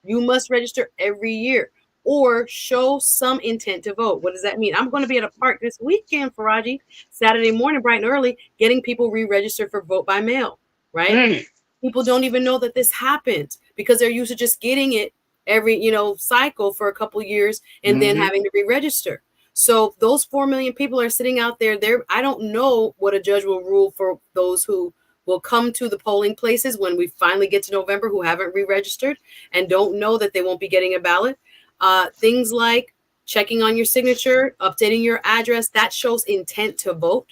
You must register every year or show some intent to vote. What does that mean? I'm going to be at a park this weekend, Farajii, Saturday morning, bright and early, getting people re-registered for vote by mail, right? People don't even know that this happened because they're used to just getting it every, cycle for a couple of years and then having to re-register. So those 4 million people are sitting out there. I don't know what a judge will rule for those who will come to the polling places when we finally get to November who haven't re-registered and don't know that they won't be getting a ballot. Things like checking on your signature, updating your address, that shows intent to vote.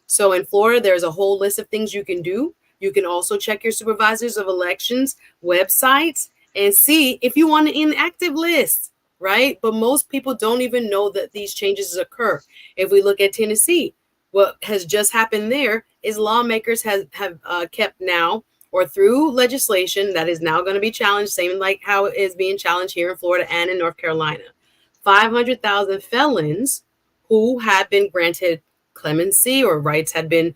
So in Florida, there's a whole list of things you can do. You can also check your supervisors of elections websites and see if you want an inactive list, right? But most people don't even know that these changes occur. If we look at Tennessee, what has just happened there is lawmakers have kept now, or through legislation that is now going to be challenged, same like how it is being challenged here in Florida and in North Carolina, 500,000 felons who have been granted clemency or rights had been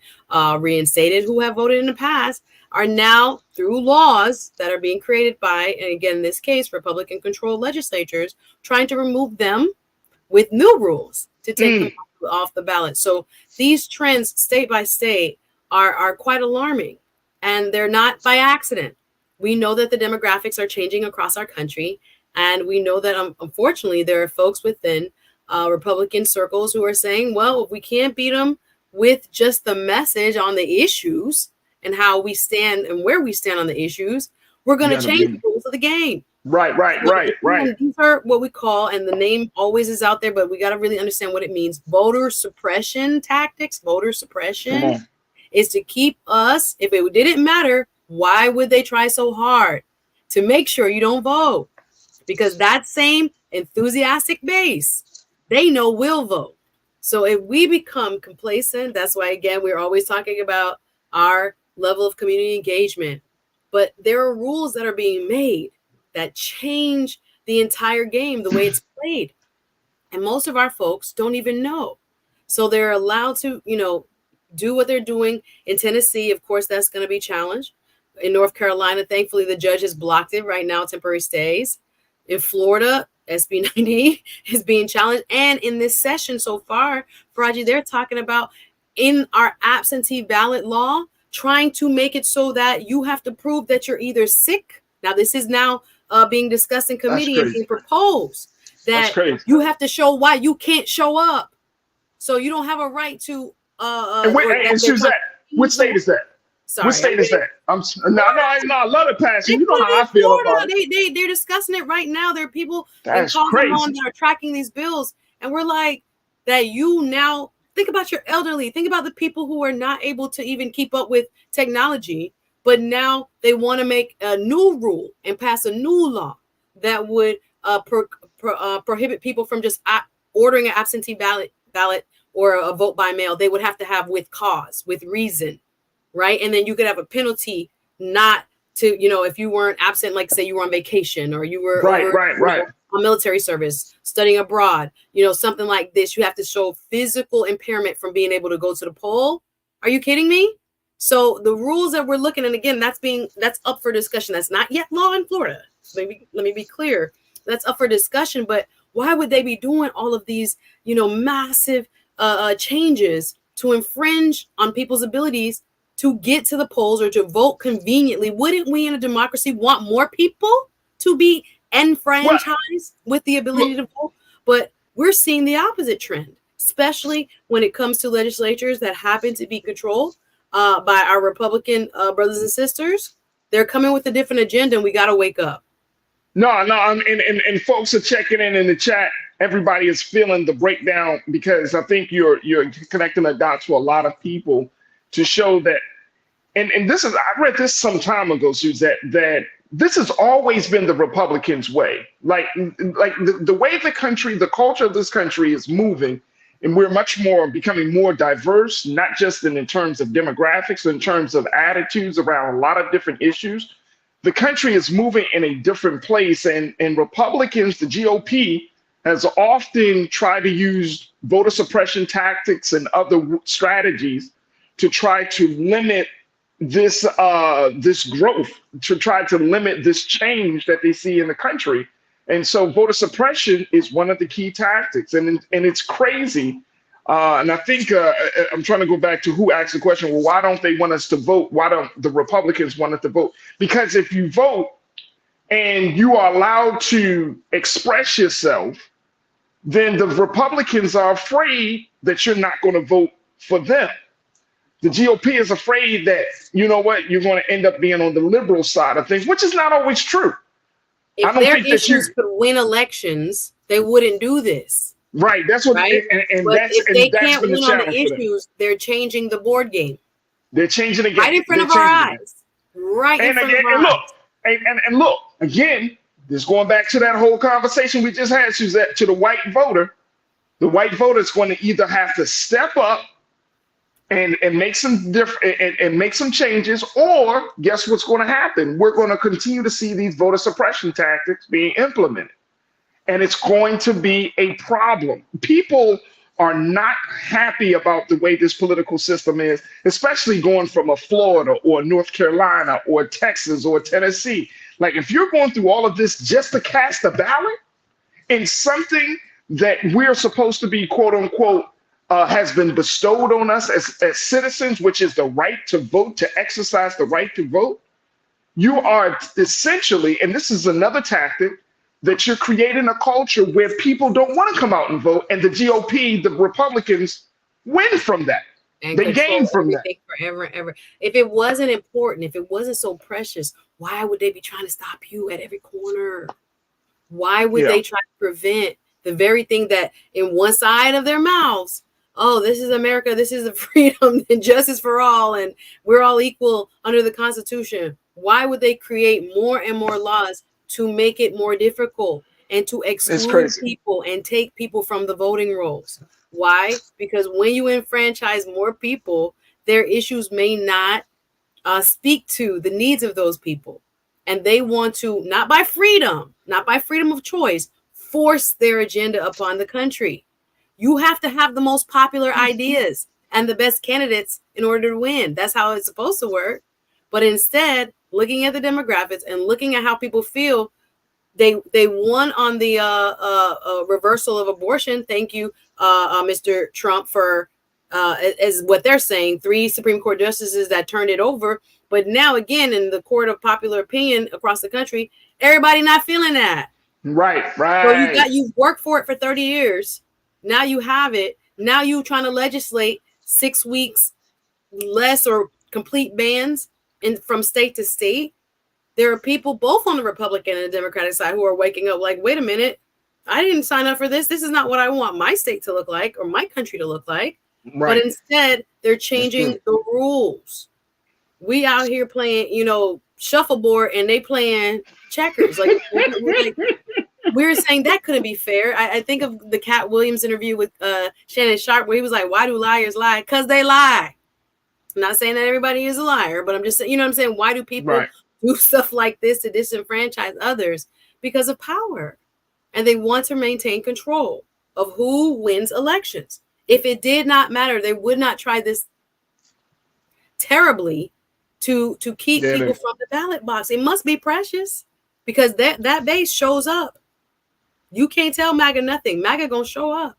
reinstated, who have voted in the past, are now through laws that are being created by, and again, in this case, Republican-controlled legislatures, trying to remove them with new rules to take them off the ballot. So these trends, state by state, are quite alarming. and they're not by accident. We know that the demographics are changing across our country, and we know that unfortunately there are folks within Republican circles who are saying, well, if we can't beat them with just the message on the issues and how we stand and where we stand on the issues, we're going to change the rules of the game. Right. These are what we call, and the name always is out there, but we got to really understand what it means. Voter suppression tactics. Voter suppression is to keep us, if it didn't matter, why would they try so hard to make sure you don't vote? Because that same enthusiastic base, they know we'll vote. So if we become complacent, that's why, again, we're always talking about our level of community engagement. But there are rules that are being made that change the entire game, the way it's played. And most of our folks don't even know. So they're allowed to, do what they're doing. In Tennessee, of course, that's going to be challenged. In North Carolina, thankfully, the judge has blocked it right now, temporary stays. In Florida, SB 90 is being challenged. And in this session so far, Farajii, they're talking about in our absentee ballot law, trying to make it so that you have to prove that you're either sick. Now, this is now being discussed in committee and being proposed that you have to show why you can't show up. So you don't have a right to. And Suzette, which state is that? Sorry, what state is that? I love it, Passion. You know how I feel about it. They're discussing it right now. There are people That's in crazy. that are tracking these bills, and we're like, that you now think about your elderly. Think about the people who are not able to even keep up with technology, but now they want to make a new rule and pass a new law that would prohibit people from just ordering an absentee ballot or a vote by mail. They would have to have with cause, with reason, right? And then you could have a penalty not to, if you weren't absent, like say you were on vacation or you were on military service, studying abroad, something like this. You have to show physical impairment from being able to go to the poll. Are you kidding me? So the rules that we're looking at, again, that's up for discussion. That's not yet law in Florida. Let me be clear. That's up for discussion. But why would they be doing all of these, massive changes to infringe on people's abilities to get to the polls or to vote conveniently? Wouldn't we in a democracy want more people to be enfranchised with the ability to vote? But we're seeing the opposite trend, especially when it comes to legislatures that happen to be controlled by our Republican brothers and sisters. They're coming with a different agenda, and we got to wake up. And folks are checking in the chat. Everybody is feeling the breakdown because I think you're connecting the dots for a lot of people to show that. And this is, I read this some time ago, Suzette, that this has always been the Republicans' way. Like the way the country, the culture of this country is moving, and we're much more becoming more diverse, not just in terms of demographics, but in terms of attitudes around a lot of different issues. The country is moving in a different place, and Republicans, the GOP, has often tried to use voter suppression tactics and other strategies to try to limit this growth, to try to limit this change that they see in the country. And so voter suppression is one of the key tactics, and it's crazy. And I think I'm trying to go back to who asked the question, well, why don't they want us to vote? Why don't the Republicans want us to vote? Because if you vote and you are allowed to express yourself, then the Republicans are afraid that you're not going to vote for them. The GOP is afraid that, you're going to end up being on the liberal side of things, which is not always true. If their issues could win elections, they wouldn't do this. Right. That's what. Right? And but that's, if they can't been win the on the challenge issues, they're changing the board game. They're changing the game right in front of our eyes. Right in front of our eyes. And look, again, this going back to that whole conversation we just had, Suzette, to the white voter. The white voter is going to either have to step up and make some and make some changes, or guess what's going to happen? We're going to continue to see these voter suppression tactics being implemented, and it's going to be a problem. People are not happy about the way this political system is, especially going from a Florida or North Carolina or Texas or Tennessee. Like, if you're going through all of this just to cast a ballot in something that we're supposed to be, quote unquote, has been bestowed on us as citizens, which is the right to vote, to exercise the right to vote, you are essentially, and this is another tactic, that you're creating a culture where people don't want to come out and vote, and the GOP, the Republicans, win from that. And they gain from that. Forever and ever. If it wasn't important, if it wasn't so precious, why would they be trying to stop you at every corner? Why would they try to prevent the very thing that in one side of their mouths, oh, this is America, this is the freedom and justice for all, and we're all equal under the Constitution? Why would they create more and more laws to make it more difficult and to exclude people and take people from the voting rolls? Why? Because when you enfranchise more people, their issues may not speak to the needs of those people. And they want to, not by freedom of choice, force their agenda upon the country. You have to have the most popular ideas and the best candidates in order to win. That's how it's supposed to work. But instead, looking at the demographics and looking at how people feel, they won on the reversal of abortion. Thank you, Mr. Trump, for as what they're saying, 3 Supreme Court justices that turned it over. But now again, in the court of popular opinion across the country, everybody not feeling that. Right. So you've worked for it for 30 years. Now you have it. Now you trying to legislate 6 weeks less or complete bans from state to state. There are people both on the Republican and the Democratic side who are waking up like, wait a minute, I didn't sign up for this. This is not what I want my state to look like or my country to look like. Right. But instead, they're changing the rules. We out here playing, shuffleboard, and they playing checkers. Like we're saying that couldn't be fair. I think of the Cat Williams interview with Shannon Sharp, where he was like, "Why do liars lie? Because they lie." I'm not saying that everybody is a liar, but I'm just saying, what I'm saying? Why do people do stuff like this to disenfranchise others? Because of power, and they want to maintain control of who wins elections. If it did not matter, they would not try this terribly to keep people from the ballot box. It must be precious, because that base shows up. You can't tell MAGA nothing. MAGA gonna show up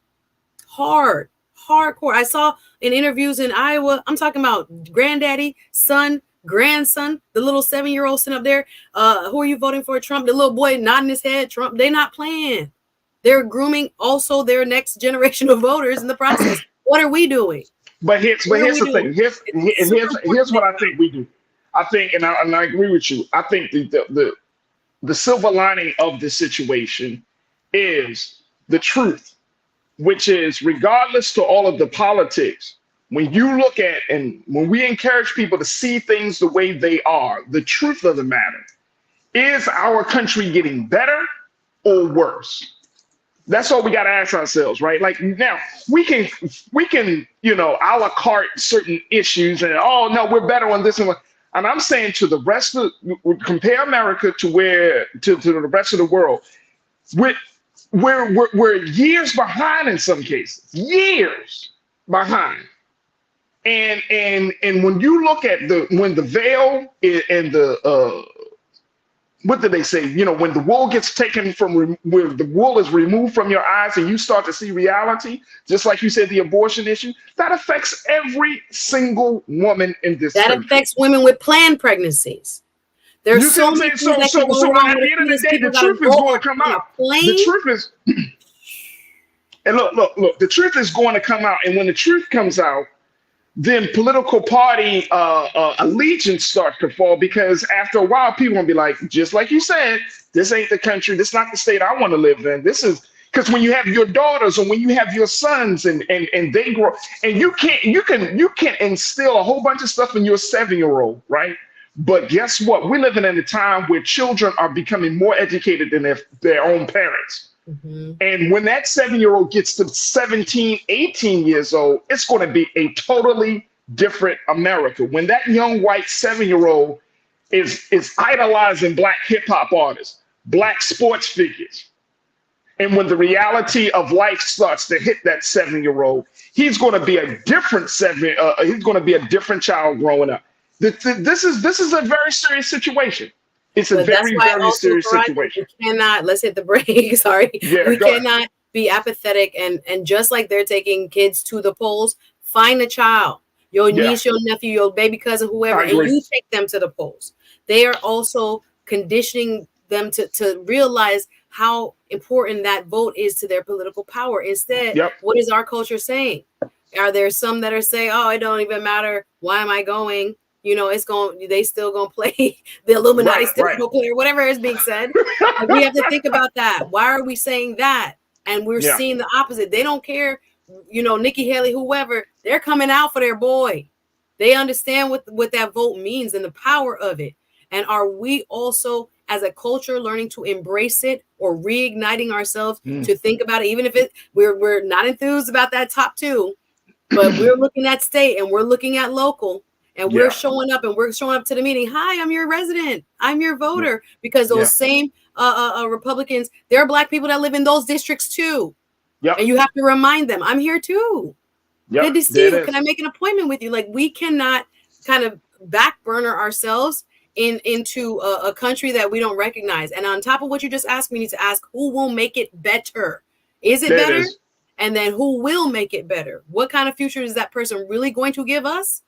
hardcore. I saw in interviews in Iowa, I'm talking about granddaddy, son, grandson, the little 7-year-old sitting up there. Who are you voting for? Trump. The little boy nodding his head. Trump. They're not playing. They're grooming also their next generation of voters in the process. What are we doing? But here's the thing. Here's what I think we do. I think, and I agree with you. I think the silver lining of the situation is the truth, which is, regardless to all of the politics, when you look at, and when we encourage people to see things the way they are, the truth of the matter is, our country getting better or worse? That's all we got to ask ourselves, right? Like, now we can, a la carte certain issues and, oh no, we're better on this and what. And I'm saying to the rest of, compare America to the rest of the world. We're years behind in some cases, years behind. And when you look at when the veil and the what did they say? When the wool gets taken from, where the wool is removed from your eyes and you start to see reality, just like you said, the abortion issue, that affects every single woman in this country. That affects women with planned pregnancies. There's so many things that can go wrong at the end of the day, the truth is going to come out. The truth is, and look, the truth is going to come out. And when the truth comes out, then political party allegiance starts to fall, because after a while, people will be like, just like you said, this ain't the country. This is not the state I want to live in. This is, because when you have your daughters or when you have your sons and they grow, and you can instill a whole bunch of stuff in your 7-year-old, right? But guess what? We're living in a time where children are becoming more educated than their own parents. Mm-hmm. And when that 7-year-old gets to 17, 18 years old, it's going to be a totally different America. When that young white 7-year-old is idolizing Black hip hop artists, Black sports figures, and when the reality of life starts to hit that 7-year-old, he's going to be a different he's going to be a different child growing up. This is a very serious situation. It's a very, very serious situation. We cannot, let's hit the break. Sorry. Yeah, we cannot be apathetic and just like they're taking kids to the polls, find a child, your niece, your nephew, your baby cousin, whoever, and you take them to the polls. They are also conditioning them to realize how important that vote is to their political power. Instead, what is our culture saying? Are there some that are saying, oh, it don't even matter. Why am I going? You know, they still gonna play the Illuminati, still gonna play, or whatever is being said. Like, we have to think about that. Why are we saying that? And we're seeing the opposite. They don't care, you know, Nikki Haley, whoever, they're coming out for their boy. They understand what that vote means and the power of it. And are we also, as a culture, learning to embrace it or reigniting ourselves to think about it, even if we're not enthused about that top two, but we're looking at state and we're looking at local and we're showing up to the meeting. Hi, I'm your resident. I'm your voter. Because those same Republicans, there are Black people that live in those districts too. And you have to remind them, I'm here too. Good to see you. Can I make an appointment with you? Like, we cannot kind of back burner ourselves into a country that we don't recognize. And on top of what you just asked, we need to ask, who will make it better? Is it better? And then who will make it better? What kind of future is that person really going to give us?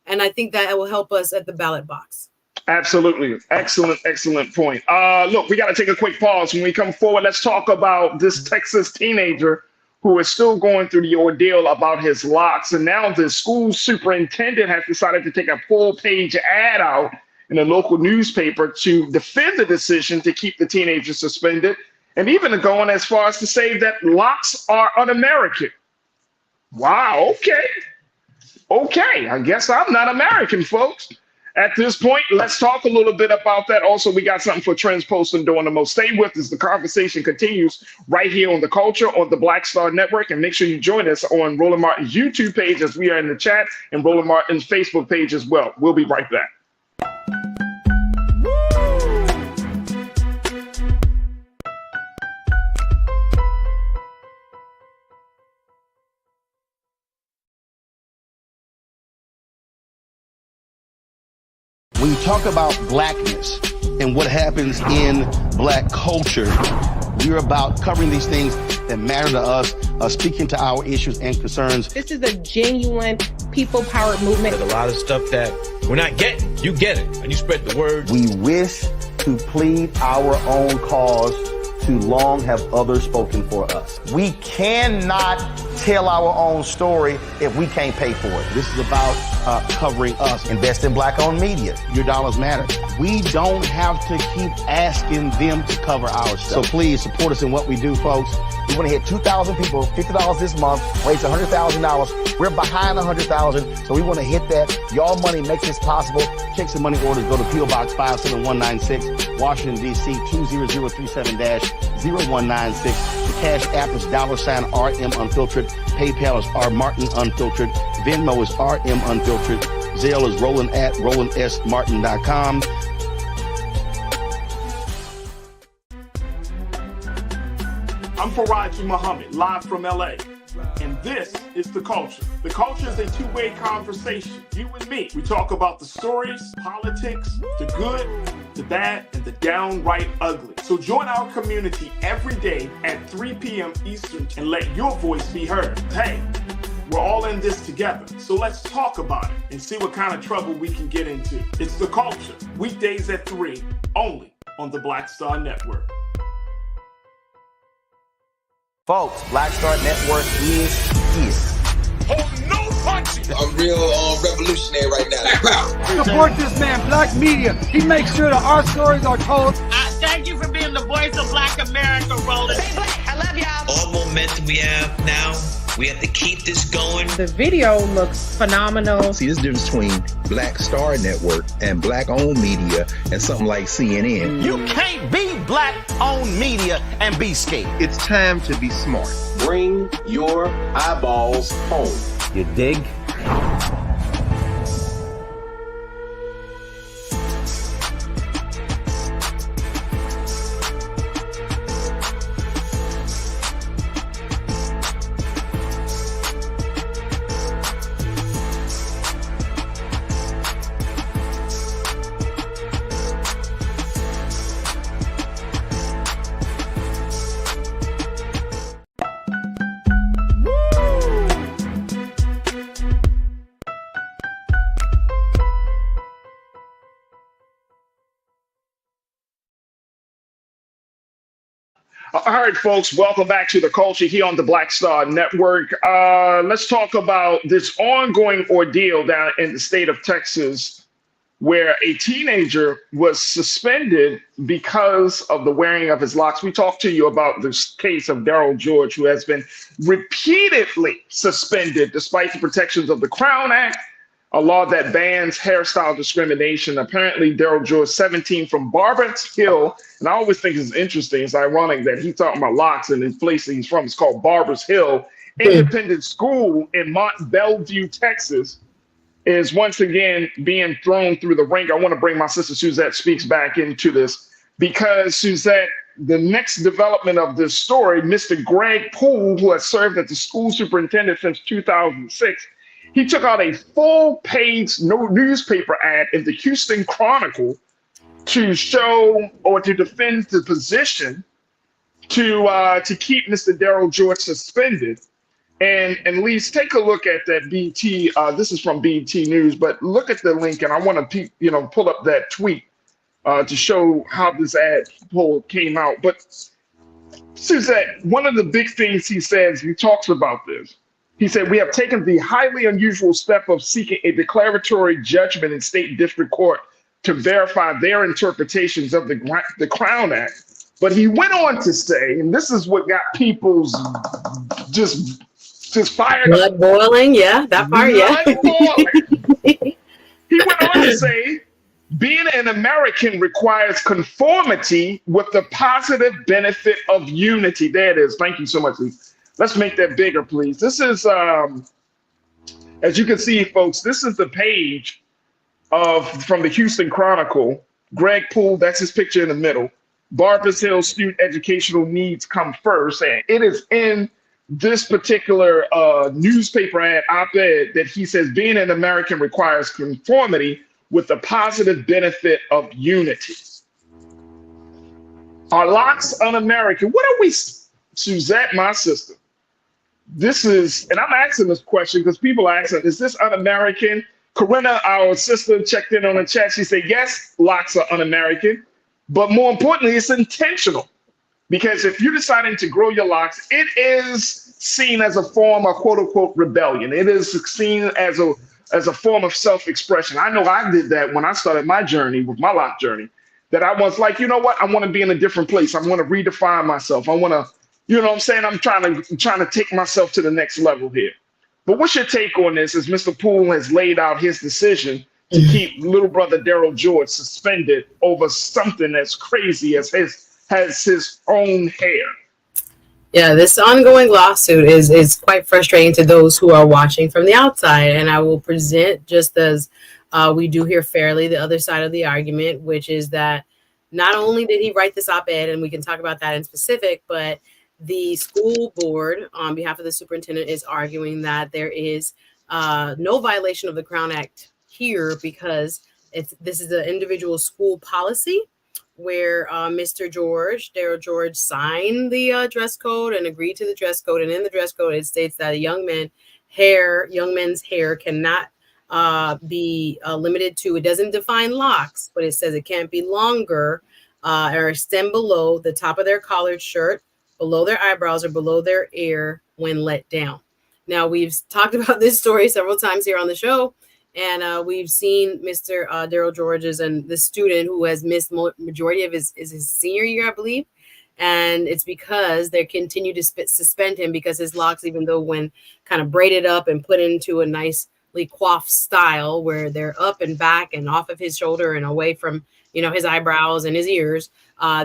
And I think that will help us at the ballot box. Absolutely. Excellent point. Look, we got to take a quick pause. When we come forward, let's talk about this Texas teenager who is still going through the ordeal about his locks. And now the school superintendent has decided to take a full-page ad out in a local newspaper to defend the decision to keep the teenager suspended, and even going as far as to say that locks are un-American. Wow, okay. I guess I'm not American, folks. At this point, let's talk a little bit about that. Also, we got something for Trends, Post, and Doing the Most. Stay with us. The conversation continues right here on The Culture on the Black Star Network. And make sure you join us on Roland Martin's YouTube page as we are in the chat, and Roland Martin's Facebook page as well. We'll be right back. When you talk about blackness and what happens in Black culture, we're about covering these things that matter to us, speaking to our issues and concerns. This is a genuine people-powered movement. There's a lot of stuff that we're not getting. You get it, and you spread the word. We wish to plead our own cause. Too long have others spoken for us. We cannot tell our own story if we can't pay for it. This is about covering us. Invest in Black-owned media. Your dollars matter. We don't have to keep asking them to cover our stuff. So please support us in what we do, folks. We want to hit 2,000 people, $50 this month, raise $100,000. We're behind 100,000, so we want to hit that. Y'all money makes this possible. Check some money orders. Go to P.O. Box 57196, Washington, D.C. 20037-0196. The Cash App is $RM Unfiltered. PayPal is R Martin Unfiltered. Venmo is RM Unfiltered. Zelle is Roland at RolandSMartin.com. I'm Farajii Muhammad, live from LA. And this is The Culture. The Culture is a two-way conversation. You and me. We talk about the stories, politics, the good, the bad, and the downright ugly. So join our community every day at 3 p.m. Eastern and let your voice be heard. Hey, we're all in this together. So let's talk about it and see what kind of trouble we can get into. It's The Culture, weekdays at 3, only on the Black Star Network. Folks, Black Star Network is here. Oh, no punching! I'm real revolutionary right now. Support this man, Black Media. He makes sure that our stories are told. Thank you for being the voice of Black America, Roland. Stay black. I love y'all. All momentum we have now, we have to keep this going. The video looks phenomenal. See, there's a difference between Black Star Network and Black-owned media and something like CNN. You can't be Black-owned media and be scared. It's time to be smart. Bring your eyeballs home. You dig? All right, folks, welcome back to the culture here on the Black Star Network. Let's talk about this ongoing ordeal down in the state of Texas where a teenager was suspended because of the wearing of his locks. We talked to you about this case of Daryl George, who has been repeatedly suspended despite the protections of the Crown Act, a law that bans hairstyle discrimination. Apparently, Daryl George, 17, from Barbers Hill, and I always think it's interesting, it's ironic that he's talking about locks and the place that he's from is called Barbers Hill Independent School in Mont Bellevue, Texas, is once again being thrown through the ringer. I want to bring my sister Suzette Speaks back into this because, Suzette, the next development of this story, Mr. Greg Poole, who has served as the school superintendent since 2006, he took out a full-page newspaper ad in the Houston Chronicle to show or to defend the position to keep Mr. Daryl George suspended. And Lise, take a look at that BT. This is from BT News, but look at the link, and I want to pull up that tweet to show how this ad poll came out. But Suzette, one of the big things he says, he talks about this. He said, "We have taken the highly unusual step of seeking a declaratory judgment in state district court to verify their interpretations of the Crown Act." But he went on to say, and this is what got people's just fired blood up. boiling, yeah, that part, yeah. Blood boiling. He went on to say, "Being an American requires conformity with the positive benefit of unity." There it is. Thank you so much, Lee. Let's make that bigger, please. This is, as you can see, folks, this is the page from the Houston Chronicle. Greg Poole, that's his picture in the middle. Barbers Hill student educational needs come first. And it is in this particular newspaper ad op-ed that he says being an American requires conformity with the positive benefit of unity. Are locks un-American? What are we, Suzette, my sister? This is, and I'm asking this question because people are asking, is this un-American? Corinna, our sister, checked in on the chat. She said, yes, locks are un-American, but more importantly, it's intentional. Because if you're deciding to grow your locks, it is seen as a form of quote unquote rebellion. It is seen as a form of self-expression. I know I did that when I started my journey with my lock journey, that I was like, you know what? I want to be in a different place. I want to redefine myself. I want to, you know what I'm saying? I'm trying to take myself to the next level here. But what's your take on this as Mr. Poole has laid out his decision to keep little brother Daryl George suspended over something as crazy as his own hair? Yeah, this ongoing lawsuit is quite frustrating to those who are watching from the outside. And I will present, just as we do here fairly, the other side of the argument, which is that not only did he write this op-ed, and we can talk about that in specific, but the school board on behalf of the superintendent is arguing that there is no violation of the Crown Act here because this is an individual school policy where Mr. George, Daryl George, signed the dress code and agreed to the dress code. And in the dress code, it states that a young men's hair cannot be limited to, it doesn't define locks, but it says it can't be longer or extend below the top of their collared shirt, below their eyebrows, or below their ear when let down. Now, we've talked about this story several times here on the show. And we've seen Mr. Daryl George's and the student who has missed majority of his senior year, I believe. And it's because they continue to suspend him because his locks, even though when kind of braided up and put into a nicely coiffed style where they're up and back and off of his shoulder and away from, his eyebrows and his ears,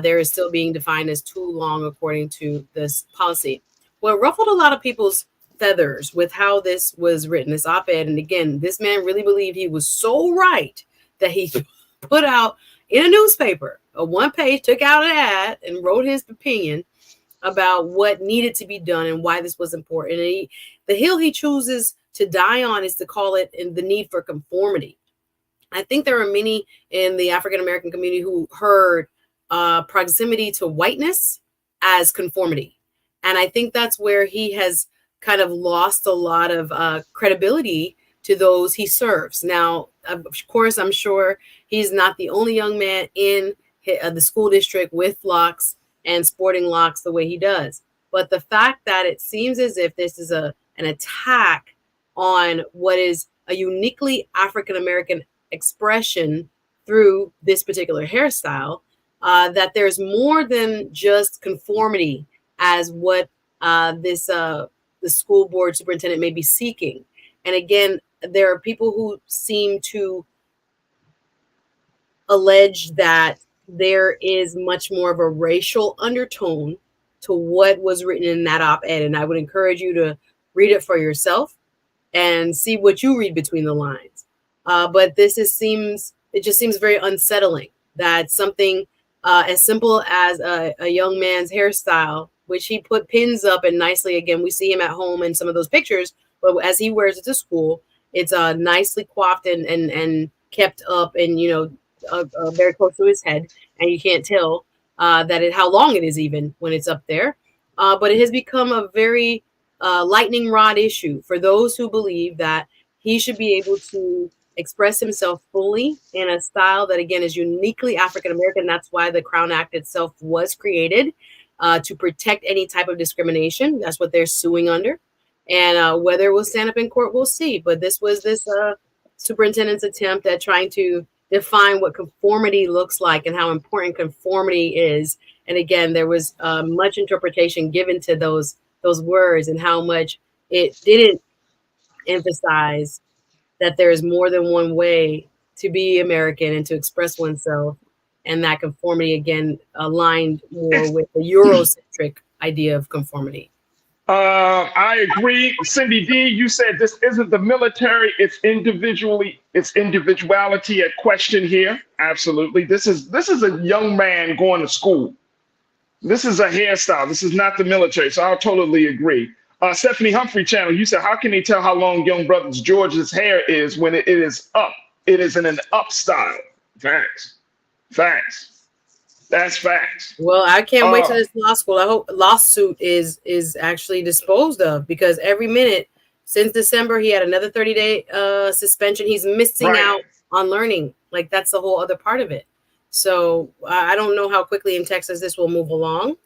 there is still being defined as too long according to this policy. Well, it ruffled a lot of people's feathers with how this was written, this op-ed. And again, this man really believed he was so right that he put out in a newspaper a one-page, took out an ad and wrote his opinion about what needed to be done and why this was important. And the hill he chooses to die on is to call it the need for conformity. I think there are many in the African-American community who heard proximity to whiteness as conformity. And I think that's where he has kind of lost a lot of credibility to those he serves. Now, of course, I'm sure he's not the only young man in the school district with locks and sporting locks the way he does. But the fact that it seems as if this is an attack on what is a uniquely African-American expression through this particular hairstyle, that there's more than just conformity as what the school board superintendent may be seeking. And again, there are people who seem to allege that there is much more of a racial undertone to what was written in that op-ed. And I would encourage you to read it for yourself and see what you read between the lines. But it just seems very unsettling that something as simple as a young man's hairstyle, which he put pins up and nicely, again, we see him at home in some of those pictures, but as he wears it to school, it's nicely coiffed and kept up and, very close to his head. And you can't tell how long it is even when it's up there. But it has become a very lightning rod issue for those who believe that he should be able to express himself fully in a style that, again, is uniquely African-American. That's why the Crown Act itself was created, to protect any type of discrimination. That's what they're suing under. And whether it will stand up in court, we'll see. But this was this superintendent's attempt at trying to define what conformity looks like and how important conformity is. And again, there was much interpretation given to those words and how much it didn't emphasize that there is more than one way to be American and to express oneself. And that conformity, again, aligned more with the Eurocentric idea of conformity. I agree. Cindy D, you said this isn't the military, it's individuality at question here. Absolutely. This is a young man going to school. This is a hairstyle. This is not the military. So I'll totally agree. Stephanie Humphrey channel, you said, how can they tell how long young brother George's hair is when it is up? It is in an up style. Facts. That's facts. Well, I can't wait till this lawsuit is actually disposed of, because every minute since December, he had another 30-day suspension. He's missing out on learning. Like, that's the whole other part of it. So I don't know how quickly in Texas this will move along.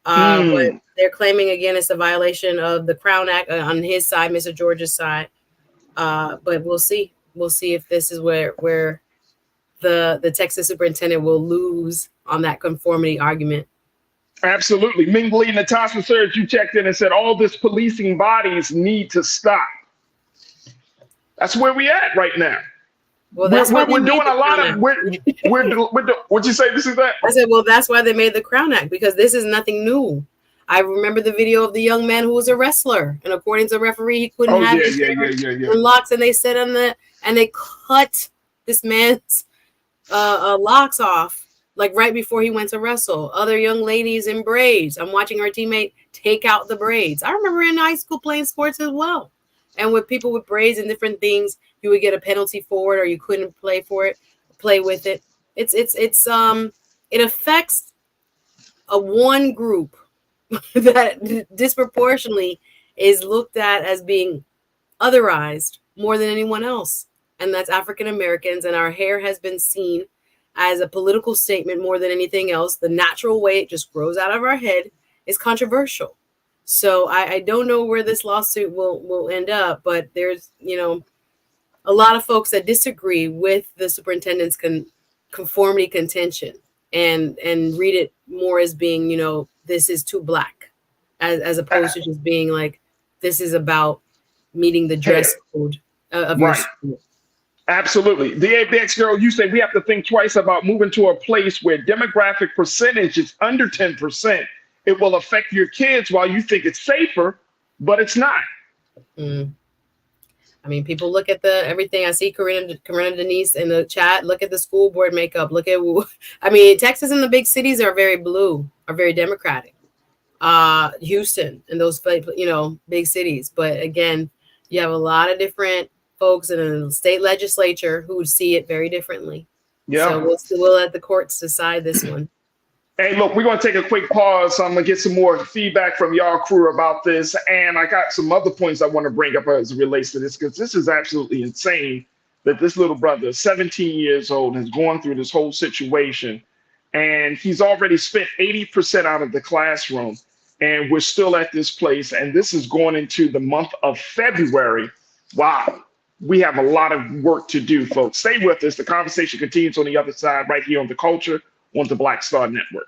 But they're claiming, again, it's a violation of the Crown Act on his side, Mr. George's side. But we'll see. We'll see if this is where the Texas superintendent will lose on that conformity argument. Absolutely. Ming Lee, Natasha Surge, you checked in and said all this policing bodies need to stop. That's where we at right now. Well, that's why we're doing a lot of what'd you say? This is that? I said, well, that's why they made the Crown Act, because this is nothing new. I remember the video of the young man who was a wrestler, and according to the referee, he couldn't have his locks, and they said and they cut this man's locks off, like right before he went to wrestle. Other young ladies in braids. I'm watching our teammate take out the braids. I remember in high school playing sports as well. And with people with braids and different things, you would get a penalty for it, or you couldn't play with it. It affects a one group that disproportionately is looked at as being otherized more than anyone else. And that's African Americans. And our hair has been seen as a political statement more than anything else. The natural way it just grows out of our head is controversial. So I don't know where this lawsuit will end up, but there's, a lot of folks that disagree with the superintendent's conformity contention and read it more as being, this is too black, as opposed to just being like, this is about meeting the dress code of your school. Absolutely. The ABX girl, you say we have to think twice about moving to a place where demographic percentage is under 10%. It will affect your kids while you think it's safer, but it's not. I mean, people look at everything. I see Karina Denise in the chat. Look at the school board makeup. Texas and the big cities are very blue, are very Democratic. Houston and those, big cities. But again, you have a lot of different folks in the state legislature who would see it very differently. Yeah. So we'll let the courts decide this one. Hey, look, we're going to take a quick pause. So I'm going to get some more feedback from y'all crew about this. And I got some other points I want to bring up as it relates to this, because this is absolutely insane that this little brother, 17 years old, is going through this whole situation. And he's already spent 80% out of the classroom. And we're still at this place. And this is going into the month of February. Wow. We have a lot of work to do, folks. Stay with us. The conversation continues on the other side, right here on The Culture, on the Black Star Network.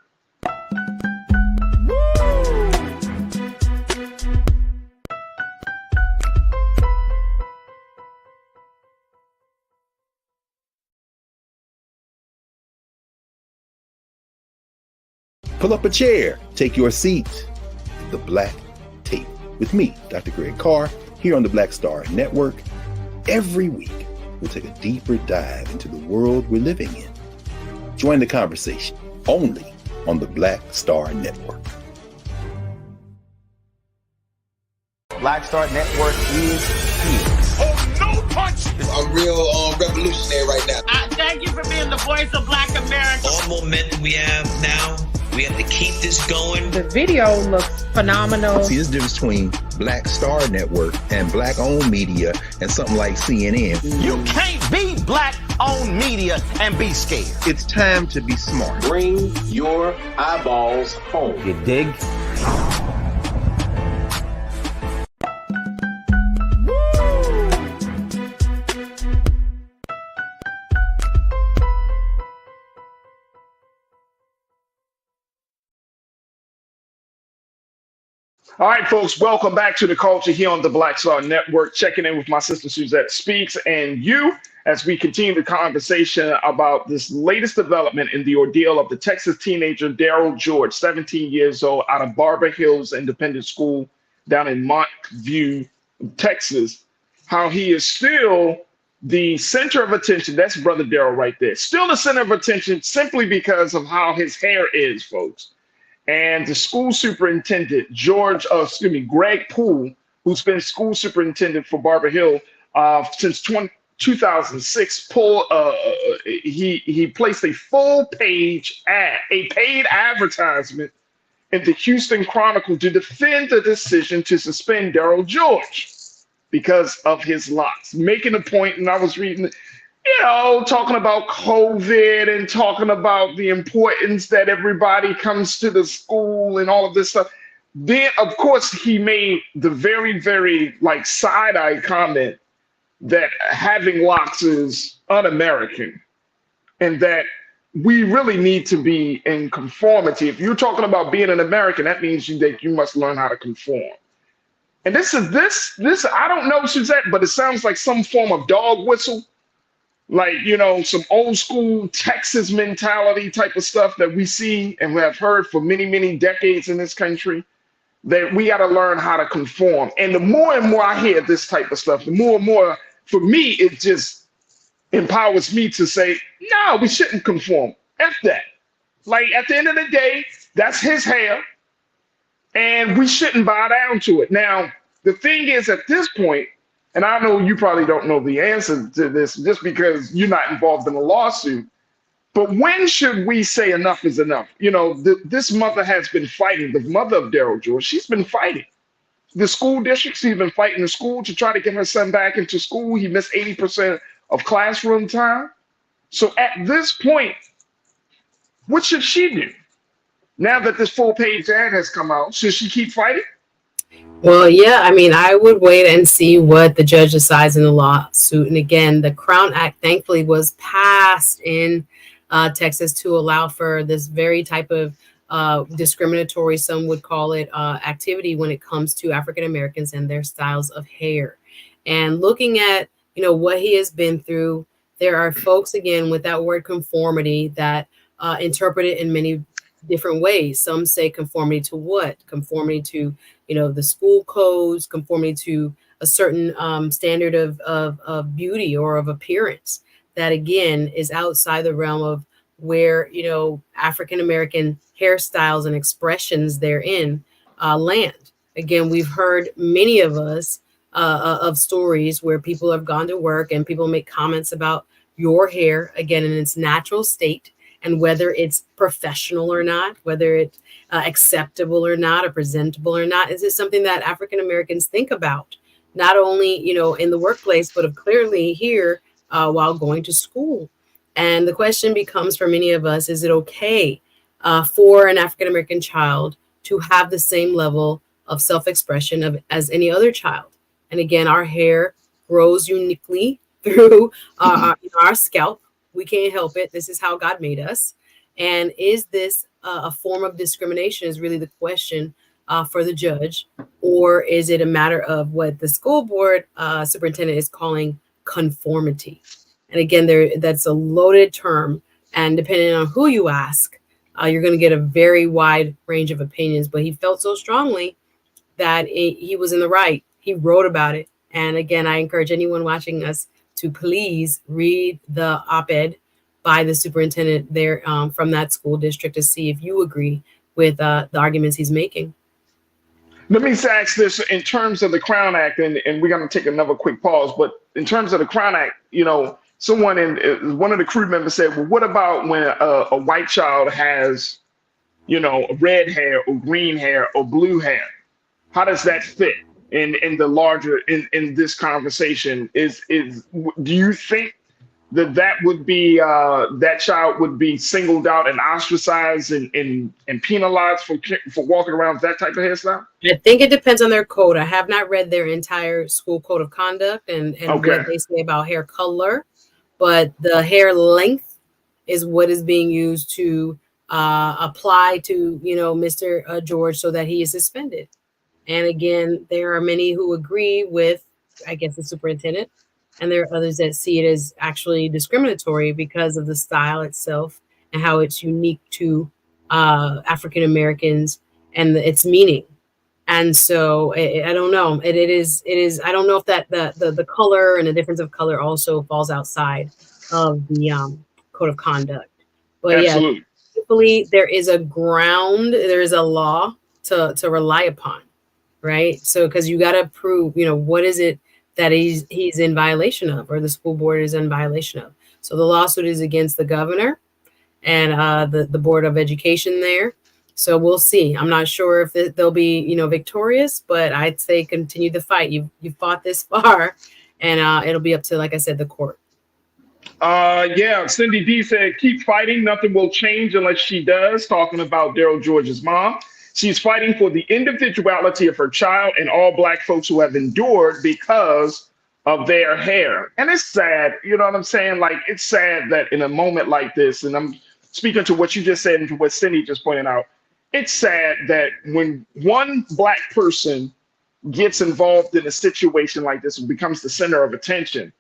Pull up a chair, take your seat. The Black Tape with me, Dr. Greg Carr, here on the Black Star Network. Every week, we'll take a deeper dive into the world we're living in. Join the conversation only on the Black Star Network. Black Star Network is here. Oh, no punch! I'm real revolutionary right now. Thank you for being the voice of Black America. All momentum we have now, we have to keep this going. The video looks phenomenal. See, there's a difference between Black Star Network and black-owned media and something like CNN. You can't be black-owned media and be scared. It's time to be smart. Bring your eyeballs home. You dig? All right, folks, welcome back to The Culture here on the Black Star Network. Checking in with my sister Suzette Speaks and you as we continue the conversation about this latest development in the ordeal of the Texas teenager Daryl George, 17 years old, out of Barber Hills Independent School down in Montview, Texas. How he is still the center of attention. That's Brother Daryl right there. Still the center of attention simply because of how his hair is, folks. And the school superintendent, Greg Poole, who's been school superintendent for Barber Hill since 2006, he placed a full-page ad, a paid advertisement in the Houston Chronicle to defend the decision to suspend Daryl George because of his locks, making a point, and I was reading talking about COVID and talking about the importance that everybody comes to the school and all of this stuff. Then, of course, he made the very, very side-eye comment that having locks is un-American and that we really need to be in conformity. If you're talking about being an American, that means that you must learn how to conform. And this, I don't know, Suzette, but it sounds like some form of dog whistle. Some old school Texas mentality type of stuff that we see and we have heard for many, many decades in this country, that we got to learn how to conform. And the more and more I hear this type of stuff, the more and more, for me, it just empowers me to say, no, we shouldn't conform. F that. At the end of the day, that's his hair, and we shouldn't bow down to it. Now, the thing is, at this point, and I know you probably don't know the answer to this just because you're not involved in a lawsuit, but when should we say enough is enough? This mother has been fighting, the mother of Daryl George, she's been fighting. The school district, she's been fighting the school to try to get her son back into school. He missed 80% of classroom time. So at this point, what should she do? Now that this full-page ad has come out, should she keep fighting? Well, yeah, I would wait and see what the judge decides in the lawsuit. And again, the Crown Act, thankfully, was passed in Texas to allow for this very type of discriminatory, some would call it, activity when it comes to African Americans and their styles of hair. And looking at, what he has been through, there are folks, again, with that word conformity that interpret it in many different ways. Some say conformity to what? Conformity to, the school codes, conformity to a certain standard of beauty or of appearance that, again, is outside the realm of where, African-American hairstyles and expressions therein land. Again, we've heard many of us of stories where people have gone to work and people make comments about your hair, again, in its natural state, and whether it's professional or not, whether it's acceptable or not, or presentable or not. Is this something that African Americans think about, not only, in the workplace, but clearly here while going to school? And the question becomes for many of us, is it okay for an African-American child to have the same level of self-expression as any other child? And again, our hair grows uniquely through our scalp. We can't help it. This is how God made us. And is this a form of discrimination is really the question for the judge, or is it a matter of what the school board superintendent is calling conformity? And again, that's a loaded term, and depending on who you ask, you're going to get a very wide range of opinions. But he felt so strongly that he was in the right. He wrote about it. And again, I encourage anyone watching us to please read the op-ed by the superintendent there from that school district to see if you agree with the arguments he's making. Let me ask this in terms of the Crown Act, and we're going to take another quick pause. But in terms of the Crown Act, one of the crew members said, well, what about when a white child has, red hair or green hair or blue hair? How does that fit in the larger, in this conversation? Do you think that would be that child would be singled out and ostracized and penalized for walking around with that type of hairstyle? I think it depends on their code. I have not read their entire school code of conduct and Okay. what they say about hair color, but the hair length is what is being used to apply to Mr. George so that he is suspended. And again, there are many who agree with, I guess, the superintendent. And there are others that see it as actually discriminatory because of the style itself and how it's unique to African Americans and its meaning. And so I don't know. It is. I don't know if that the color and the difference of color also falls outside of the code of conduct. But Absolutely. Yeah, hopefully there is a ground. There is a law to rely upon, right? So because you got to prove, what is it that he's in violation of, or the school board is in violation of. So the lawsuit is against the governor and the Board of Education there. So we'll see. I'm not sure if they'll be, victorious, but I'd say continue the fight. You fought this far, and it'll be up to, like I said, the court. Yeah, Cindy D said, keep fighting. Nothing will change unless she does, talking about Daryl George's mom. She's fighting for the individuality of her child and all Black folks who have endured because of their hair. And it's sad, you know what I'm saying? Like, it's sad that in a moment like this, and I'm speaking to what you just said and to what Cindy just pointed out, it's sad that when one Black person gets involved in a situation like this and becomes the center of attention,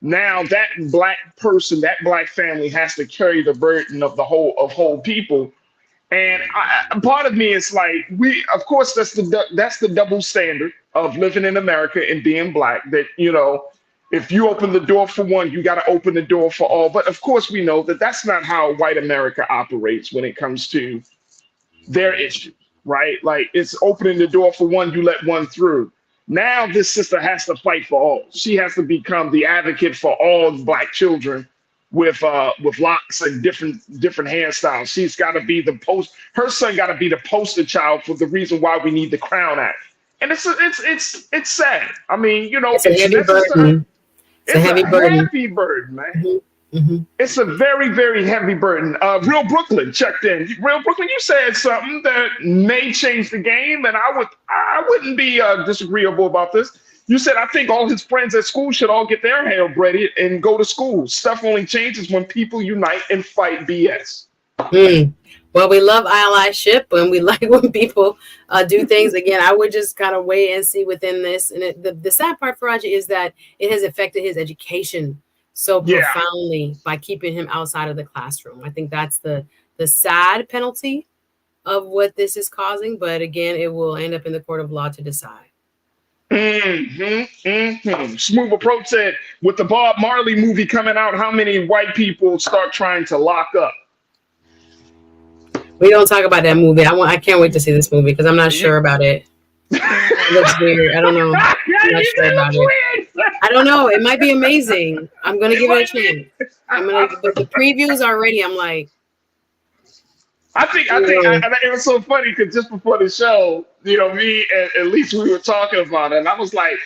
now that Black person, that Black family has to carry the burden of whole people. And part of me is like, of course, that's the double standard of living in America and being Black, that, if you open the door for one, you got to open the door for all. But of course, we know that that's not how white America operates when it comes to their issues, right? Like, it's opening the door for one, you let one through. Now this sister has to fight for all. She has to become the advocate for all Black children with locks and different hairstyles. She's got to be her son got to be the poster child for the reason why we need the Crown Act. And it's sad. I mean, it's a heavy burden. It's a heavy burden, man. Mm-hmm. It's a very, very heavy burden. Real Brooklyn checked in. Real Brooklyn, you said something that may change the game, and I wouldn't be disagreeable about this. You said, I think all his friends at school should all get their hair braided and go to school. Stuff only changes when people unite and fight BS. Well, we love allyship, and we like when people do things. Again, I would just kind of wait and see within this. And the sad part, Farajii, is that it has affected his education so profoundly by keeping him outside of the classroom. I think that's the sad penalty of what this is causing. But again, it will end up in the court of law to decide. Smooth Approach said, with the Bob Marley movie coming out, how many white people start trying to lock up? We don't talk about that movie. I can't wait to see this movie because I'm not sure about it. It looks weird. I don't know. I'm not sure about it. I don't know. It might be amazing. I'm gonna give it a chance. But the previews already, I'm like, I think it was so funny because just before the show, me and at least we were talking about it, and I was like,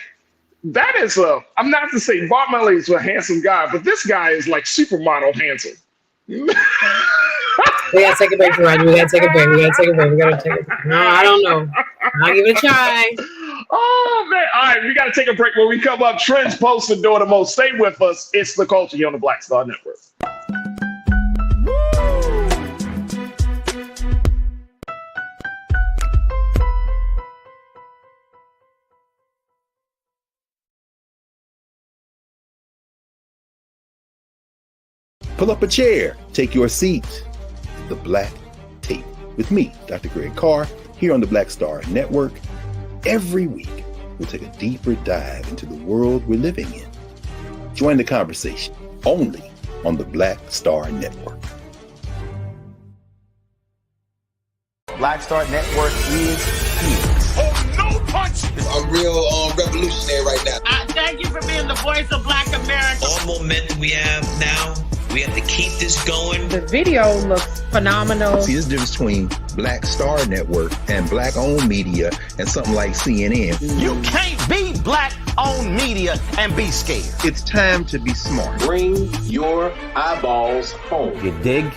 that is I'm not to say Bob Marley is a handsome guy, but this guy is like supermodel handsome. We gotta take a break, Roger. We gotta take a break. We gotta take a break. No, I don't know. I'll give it a try. Oh man! All right, we gotta take a break. When we come up, trends, posts, and doing the most. Stay with us. It's the culture here on the Black Star Network. Pull up a chair, take your seat. The Black Tape with me, Dr. Greg Carr, here on the Black Star Network. Every week, we'll take a deeper dive into the world we're living in. Join the conversation only on the Black Star Network. Black Star Network is here. Oh, no punch! I'm real revolutionary right now. Thank you for being the voice of Black America. All momentum we have now, we have to keep this going. The video looks phenomenal. See, there's a difference between Black Star Network and Black-owned media and something like CNN. You can't be Black-owned media and be scared. It's time to be smart. Bring your eyeballs home. You dig?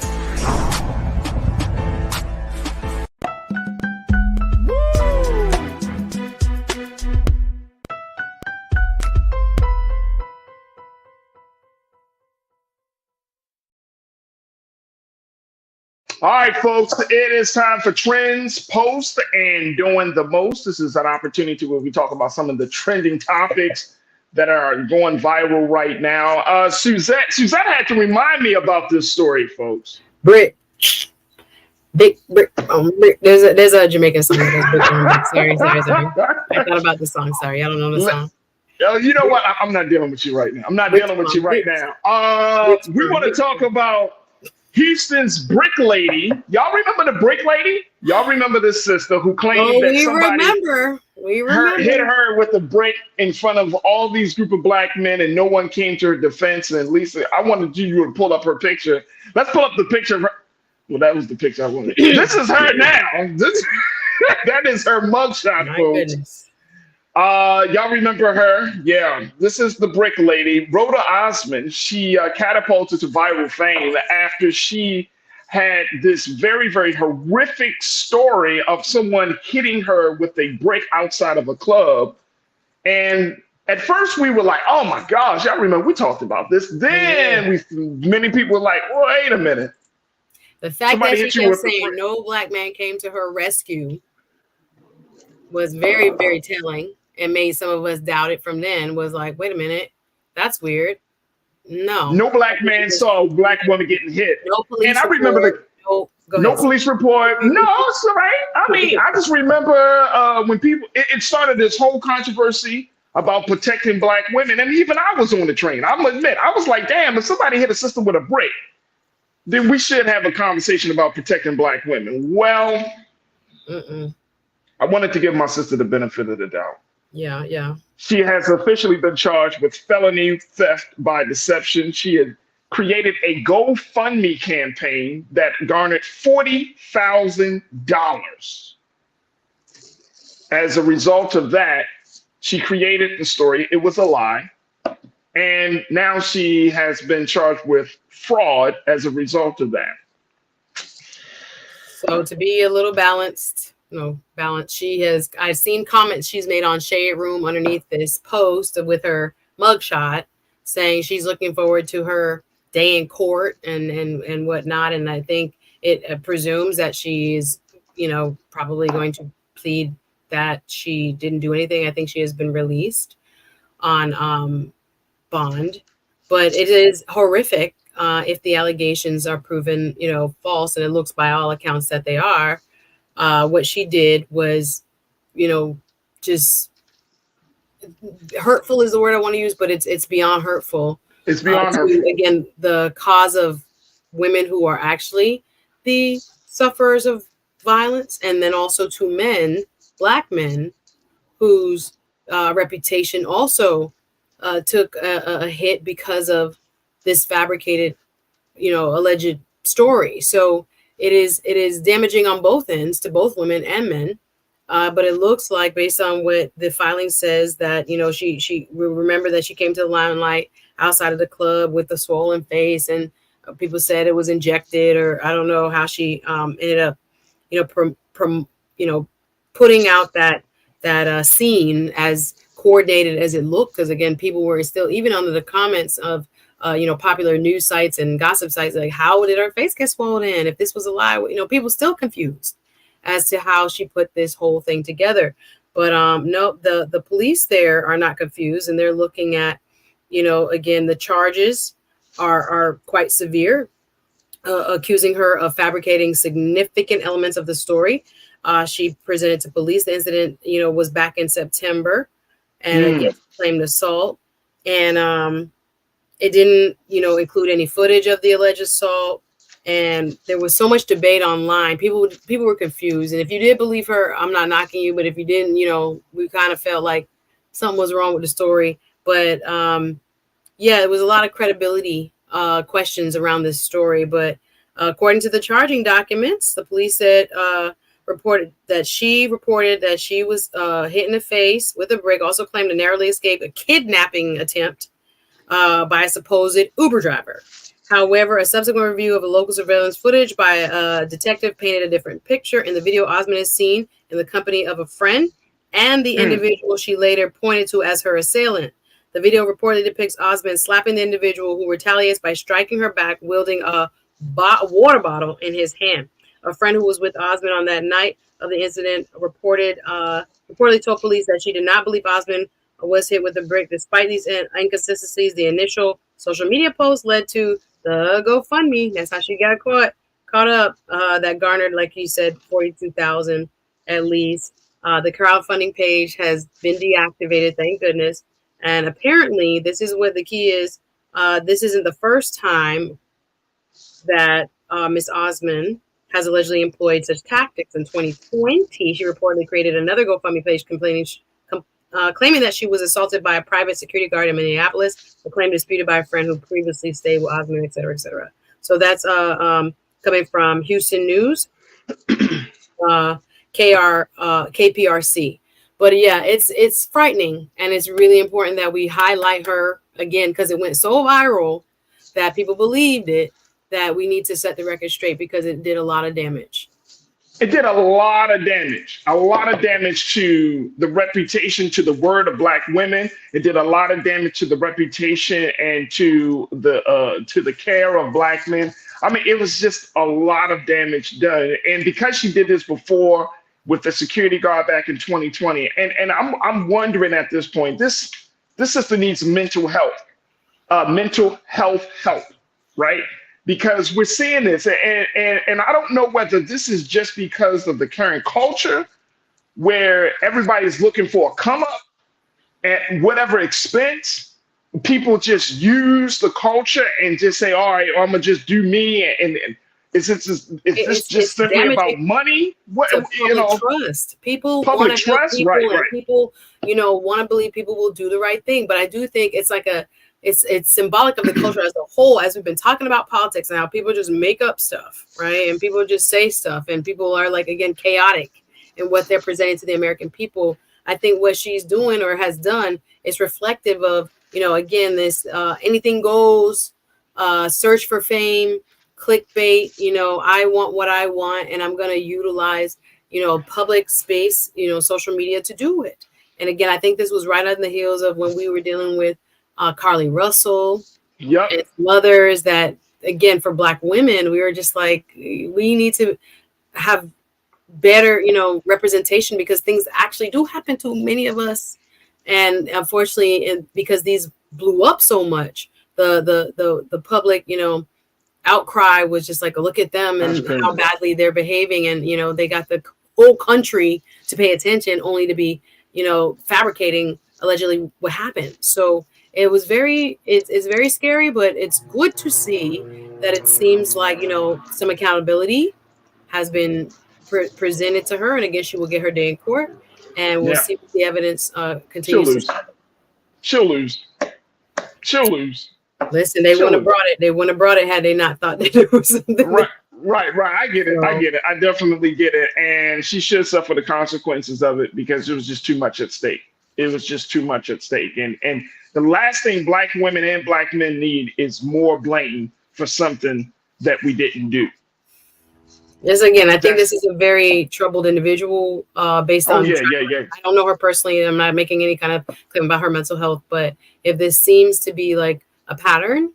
All right, folks, it is time for trends, posts, and doing the most. This is an opportunity where we talk about some of the trending topics that are going viral right now. Suzette had to remind me about this story, folks. Brick. Big brick on brick. There's a Jamaican song that goes brick on brick. Sorry. I thought about the song. Sorry, I don't know the song. You know what? I'm not dealing with you right now. We want to talk about Houston's brick lady. Y'all remember the brick lady? Y'all remember this sister who claimed that somebody hit her with a brick in front of all these group of black men and no one came to her defense. And Lisa, I wanted you to pull up her picture. Let's pull up the picture of her. Well, that was the picture I wanted. This is her now. That is her mugshot, folks. Goodness. Y'all remember her? Yeah, this is the brick lady, Rhoda Osmond. She catapulted to viral fame after she had this very, very horrific story of someone hitting her with a brick outside of a club. And at first we were like, oh my gosh, y'all remember we talked about this. Then many people were like, wait a minute. The fact that she kept saying no black man came to her rescue was very, very telling. And made some of us doubt it from then. Was like, wait a minute, that's weird. No black man saw a black woman getting hit. No police and I remember no police report. No, it's all right. I mean, I just remember when people it started this whole controversy about protecting black women, and even I was on the train. I'm gonna admit, I was like, damn, if somebody hit a sister with a brick, then we should have a conversation about protecting black women. Well, I wanted to give my sister the benefit of the doubt. Yeah. She has officially been charged with felony theft by deception. She had created a GoFundMe campaign that garnered $40,000. As a result of that, she created the story. It was a lie. And now she has been charged with fraud as a result of that. So to be a little balanced, I've seen comments she's made on Shade Room underneath this post with her mugshot saying she's looking forward to her day in court and whatnot. And I think it presumes that she's, probably going to plead that she didn't do anything. I think she has been released on bond, but it is horrific if the allegations are proven, false, and it looks by all accounts that they are. What she did was, just hurtful is the word I want to use, but it's beyond hurtful. It's beyond hurtful. Again, the cause of women who are actually the sufferers of violence, and then also to men, black men, whose reputation also took a hit because of this fabricated, alleged story. So it is damaging on both ends to both women and men. But it looks like, based on what the filing says, that, you know, she remember that she came to the limelight outside of the club with a swollen face, and people said it was injected, or I don't know how she ended up, you know, putting out that scene as coordinated as it looked. Because again, people were still, even under the comments of you know, popular news sites and gossip sites, like, how did her face get swollen in? If this was a lie, you know, people still confused as to how she put this whole thing together. But no, the police there are not confused, and they're looking at, you know, again, the charges are quite severe, accusing her of fabricating significant elements of the story. She presented to police. The incident, you know, was back in September, and again, claimed assault, and it didn't, you know, include any footage of the alleged assault. And there was so much debate online. People were confused. And if you did believe her, I'm not knocking you, but if you didn't, you know, we kind of felt like something was wrong with the story. But yeah, there was a lot of credibility questions around this story. But according to the charging documents, the police said reported that she was hit in the face with a brick. Also claimed to narrowly escape a kidnapping attempt by a supposed Uber driver. However, a subsequent review of a local surveillance footage by a detective painted a different picture. In the video, Osmond is seen in the company of a friend and the individual she later pointed to as her assailant. The video reportedly depicts Osmond slapping the individual, who retaliates by striking her back, wielding a water bottle in his hand. A friend who was with Osmond on that night of the incident reportedly told police that she did not believe Osmond was hit with a brick. Despite these inconsistencies, the initial social media post led to the GoFundMe. That's how she got caught up. That garnered, like you said, 42,000 at least. The crowdfunding page has been deactivated, thank goodness. And apparently, this is what the key is. This isn't the first time that Miss Osmond has allegedly employed such tactics. In 2020, she reportedly created another GoFundMe page claiming that she was assaulted by a private security guard in Minneapolis, a claim disputed by a friend who previously stayed with Osmond, et cetera, et cetera. So that's coming from Houston News, KPRC. But yeah, it's frightening, and it's really important that we highlight her again, because it went so viral that people believed it, that we need to set the record straight, because it did a lot of damage. It did a lot of damage to the reputation, to the word of Black women. It did a lot of damage to the reputation and to the care of Black men. I mean, it was just a lot of damage done. And because she did this before with the security guard back in 2020, and I'm wondering at this point, this sister needs mental health help, right? Because we're seeing this, and I don't know whether this is just because of the current culture, where everybody's looking for a come up at whatever expense. People just use the culture and just say, all right, I'm gonna just do me. And is this just simply about money? What, you know, trust. People want to help people, right. People, you know, want to believe people will do the right thing. But I do think it's like it's symbolic of the culture as a whole, as we've been talking about politics and how people just make up stuff, right? And people just say stuff, and people are, like, again, chaotic in what they're presenting to the American people. I think what she's doing or has done is reflective of, you know, again, this anything goes, search for fame, clickbait. You know, I want what I want, and I'm going to utilize, you know, public space, you know, social media to do it. And again, I think this was right on the heels of when we were dealing with Carly Russell and others, that, again, for Black women, we were just like, we need to have better, you know, representation, because things actually do happen to many of us. And unfortunately, because these blew up so much, the public, you know, outcry was just like, look at them and how badly they're behaving. And, you know, they got the whole country to pay attention, only to be, you know, fabricating allegedly what happened. So it was it's very scary, but it's good to see that it seems like, you know, some accountability has been presented to her. And again, she will get her day in court, and we'll see what the evidence continues. She'll lose. Listen, they wouldn't have brought it. They wouldn't have brought it had they not thought that it was something. Right. I get it. I definitely get it. And she should suffer the consequences of it because it was just too much at stake. It was just too much at stake. And the last thing Black women and Black men need is more blame for something that we didn't do. Yes, again, I think this is a very troubled individual based on. Yeah. I don't know her personally. I'm not making any kind of claim about her mental health, but if this seems to be like a pattern,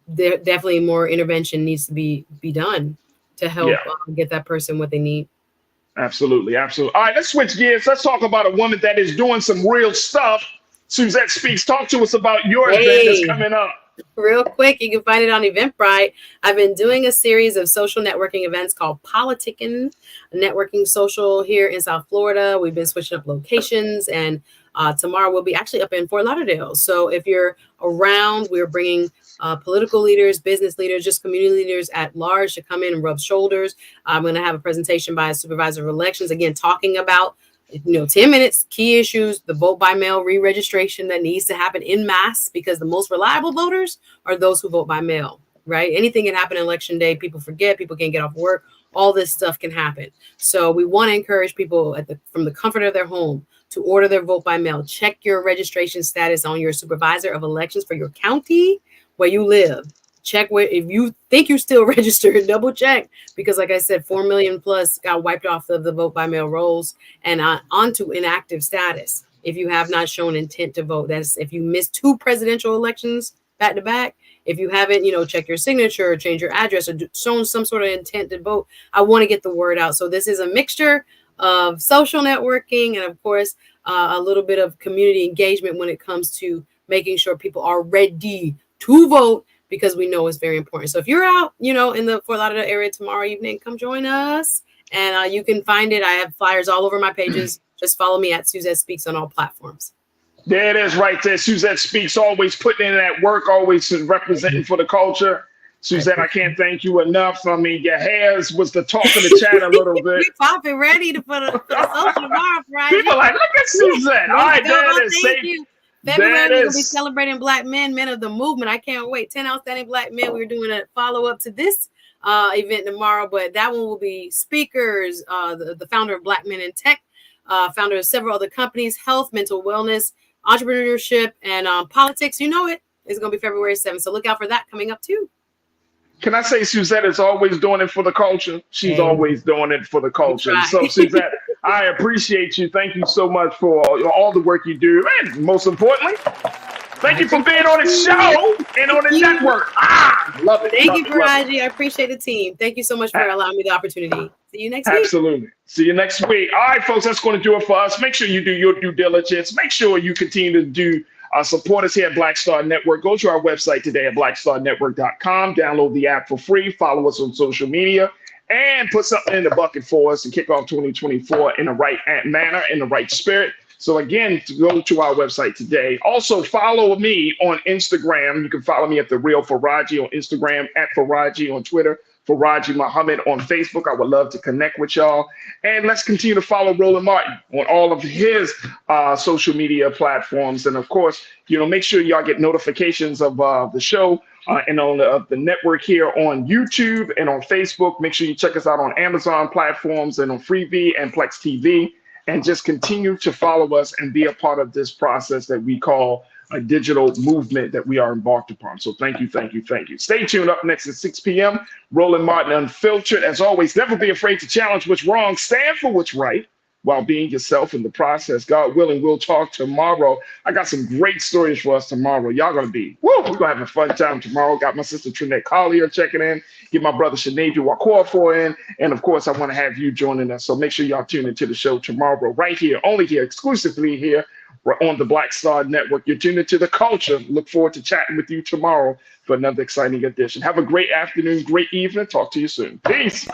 there definitely more intervention needs to be done to help get that person what they need. Absolutely. All right, let's switch gears. Let's talk about a woman that is doing some real stuff. Suzette Speaks. Talk to us about your event that's coming up. Real quick, you can find it on Eventbrite. I've been doing a series of social networking events called Politic, networking social here in South Florida. We've been switching up locations, and tomorrow we'll be actually up in Fort Lauderdale. So if you're around, we're bringing political leaders, business leaders, just community leaders at large to come in and rub shoulders. I'm going to have a presentation by a supervisor of elections, again, talking about 10 minutes, key issues, the vote by mail re-registration that needs to happen en masse, because the most reliable voters are those who vote by mail, right? Anything can happen on election day. People forget, people can't get off work. All this stuff can happen. So we want to encourage people from the comfort of their home to order their vote by mail. Check your registration status on your supervisor of elections for your county where you live. Check if you think you're still registered, double check, because like I said, 4 million plus got wiped off of the vote by mail rolls and onto inactive status. If you have not shown intent to vote, that's if you missed 2 presidential elections back to back. If you haven't, check your signature, or change your address, or shown some sort of intent to vote. I want to get the word out. So this is a mixture of social networking and, of course, a little bit of community engagement when it comes to making sure people are ready to vote, because we know it's very important. So if you're out, in the Fort Lauderdale area tomorrow evening, come join us. And you can find it. I have flyers all over my pages. Just follow me at Suzette Speaks on all platforms. There it is right there. Suzette Speaks, always putting in that work, always representing for the culture. Suzette, I can't thank you enough. I mean, your hairs was the talk of the chat a little bit. We popping ready for the social tomorrow, Friday. People like, look at Suzette. All right, there it is. Thank you. February, we're going to be celebrating Black men of the movement. I can't wait. 10 outstanding Black men. We're doing a follow-up to this event tomorrow, but that one will be speakers, the founder of Black Men in Tech, founder of several other companies, health, mental wellness, entrepreneurship, and politics. It's going to be February 7th, so look out for that coming up too. Can I say Suzette is always doing it for the culture? She's always doing it for the culture. So Suzette, I appreciate you. Thank you so much for all the work you do. And most importantly, thank you for being on the show and on the network. Love it. Thank you, Farajii. I appreciate the team. Thank you so much for allowing me the opportunity. See you next week. Absolutely. See you next week. All right, folks, that's going to do it for us. Make sure you do your due diligence. Make sure you continue to do support us here at Black Star Network. Go to our website today at blackstarnetwork.com. Download the app for free. Follow us on social media and put something in the bucket for us and kick off 2024 in the right manner, in the right spirit. So again, go to our website today. Also, follow me on Instagram. You can follow me at The Real Farajii on Instagram, at Farajii on Twitter, Farajii Muhammad on Facebook. I would love to connect with y'all. And let's continue to follow Roland Martin on all of his social media platforms. And of course, make sure y'all get notifications of the show and on the network here on YouTube and on Facebook. Make sure you check us out on Amazon platforms and on Freevee and Plex TV. And just continue to follow us and be a part of this process that we call a digital movement that we are embarked upon. So thank you. Stay tuned. Up next at 6 p.m., Roland Martin Unfiltered. As always, never be afraid to challenge what's wrong. Stand for what's right while being yourself in the process. God willing, we'll talk tomorrow. I got some great stories for us tomorrow. Y'all going to be, we're going to have a fun time tomorrow. Got my sister Trinette Collier checking in. Get my brother Sinead Wakorfor in. And of course, I want to have you joining us. So make sure y'all tune into the show tomorrow right here, only here, exclusively here. We're on the Black Star Network. You're tuned into the culture. Look forward to chatting with you tomorrow for another exciting edition. Have a great afternoon, great evening. Talk to you soon. Peace.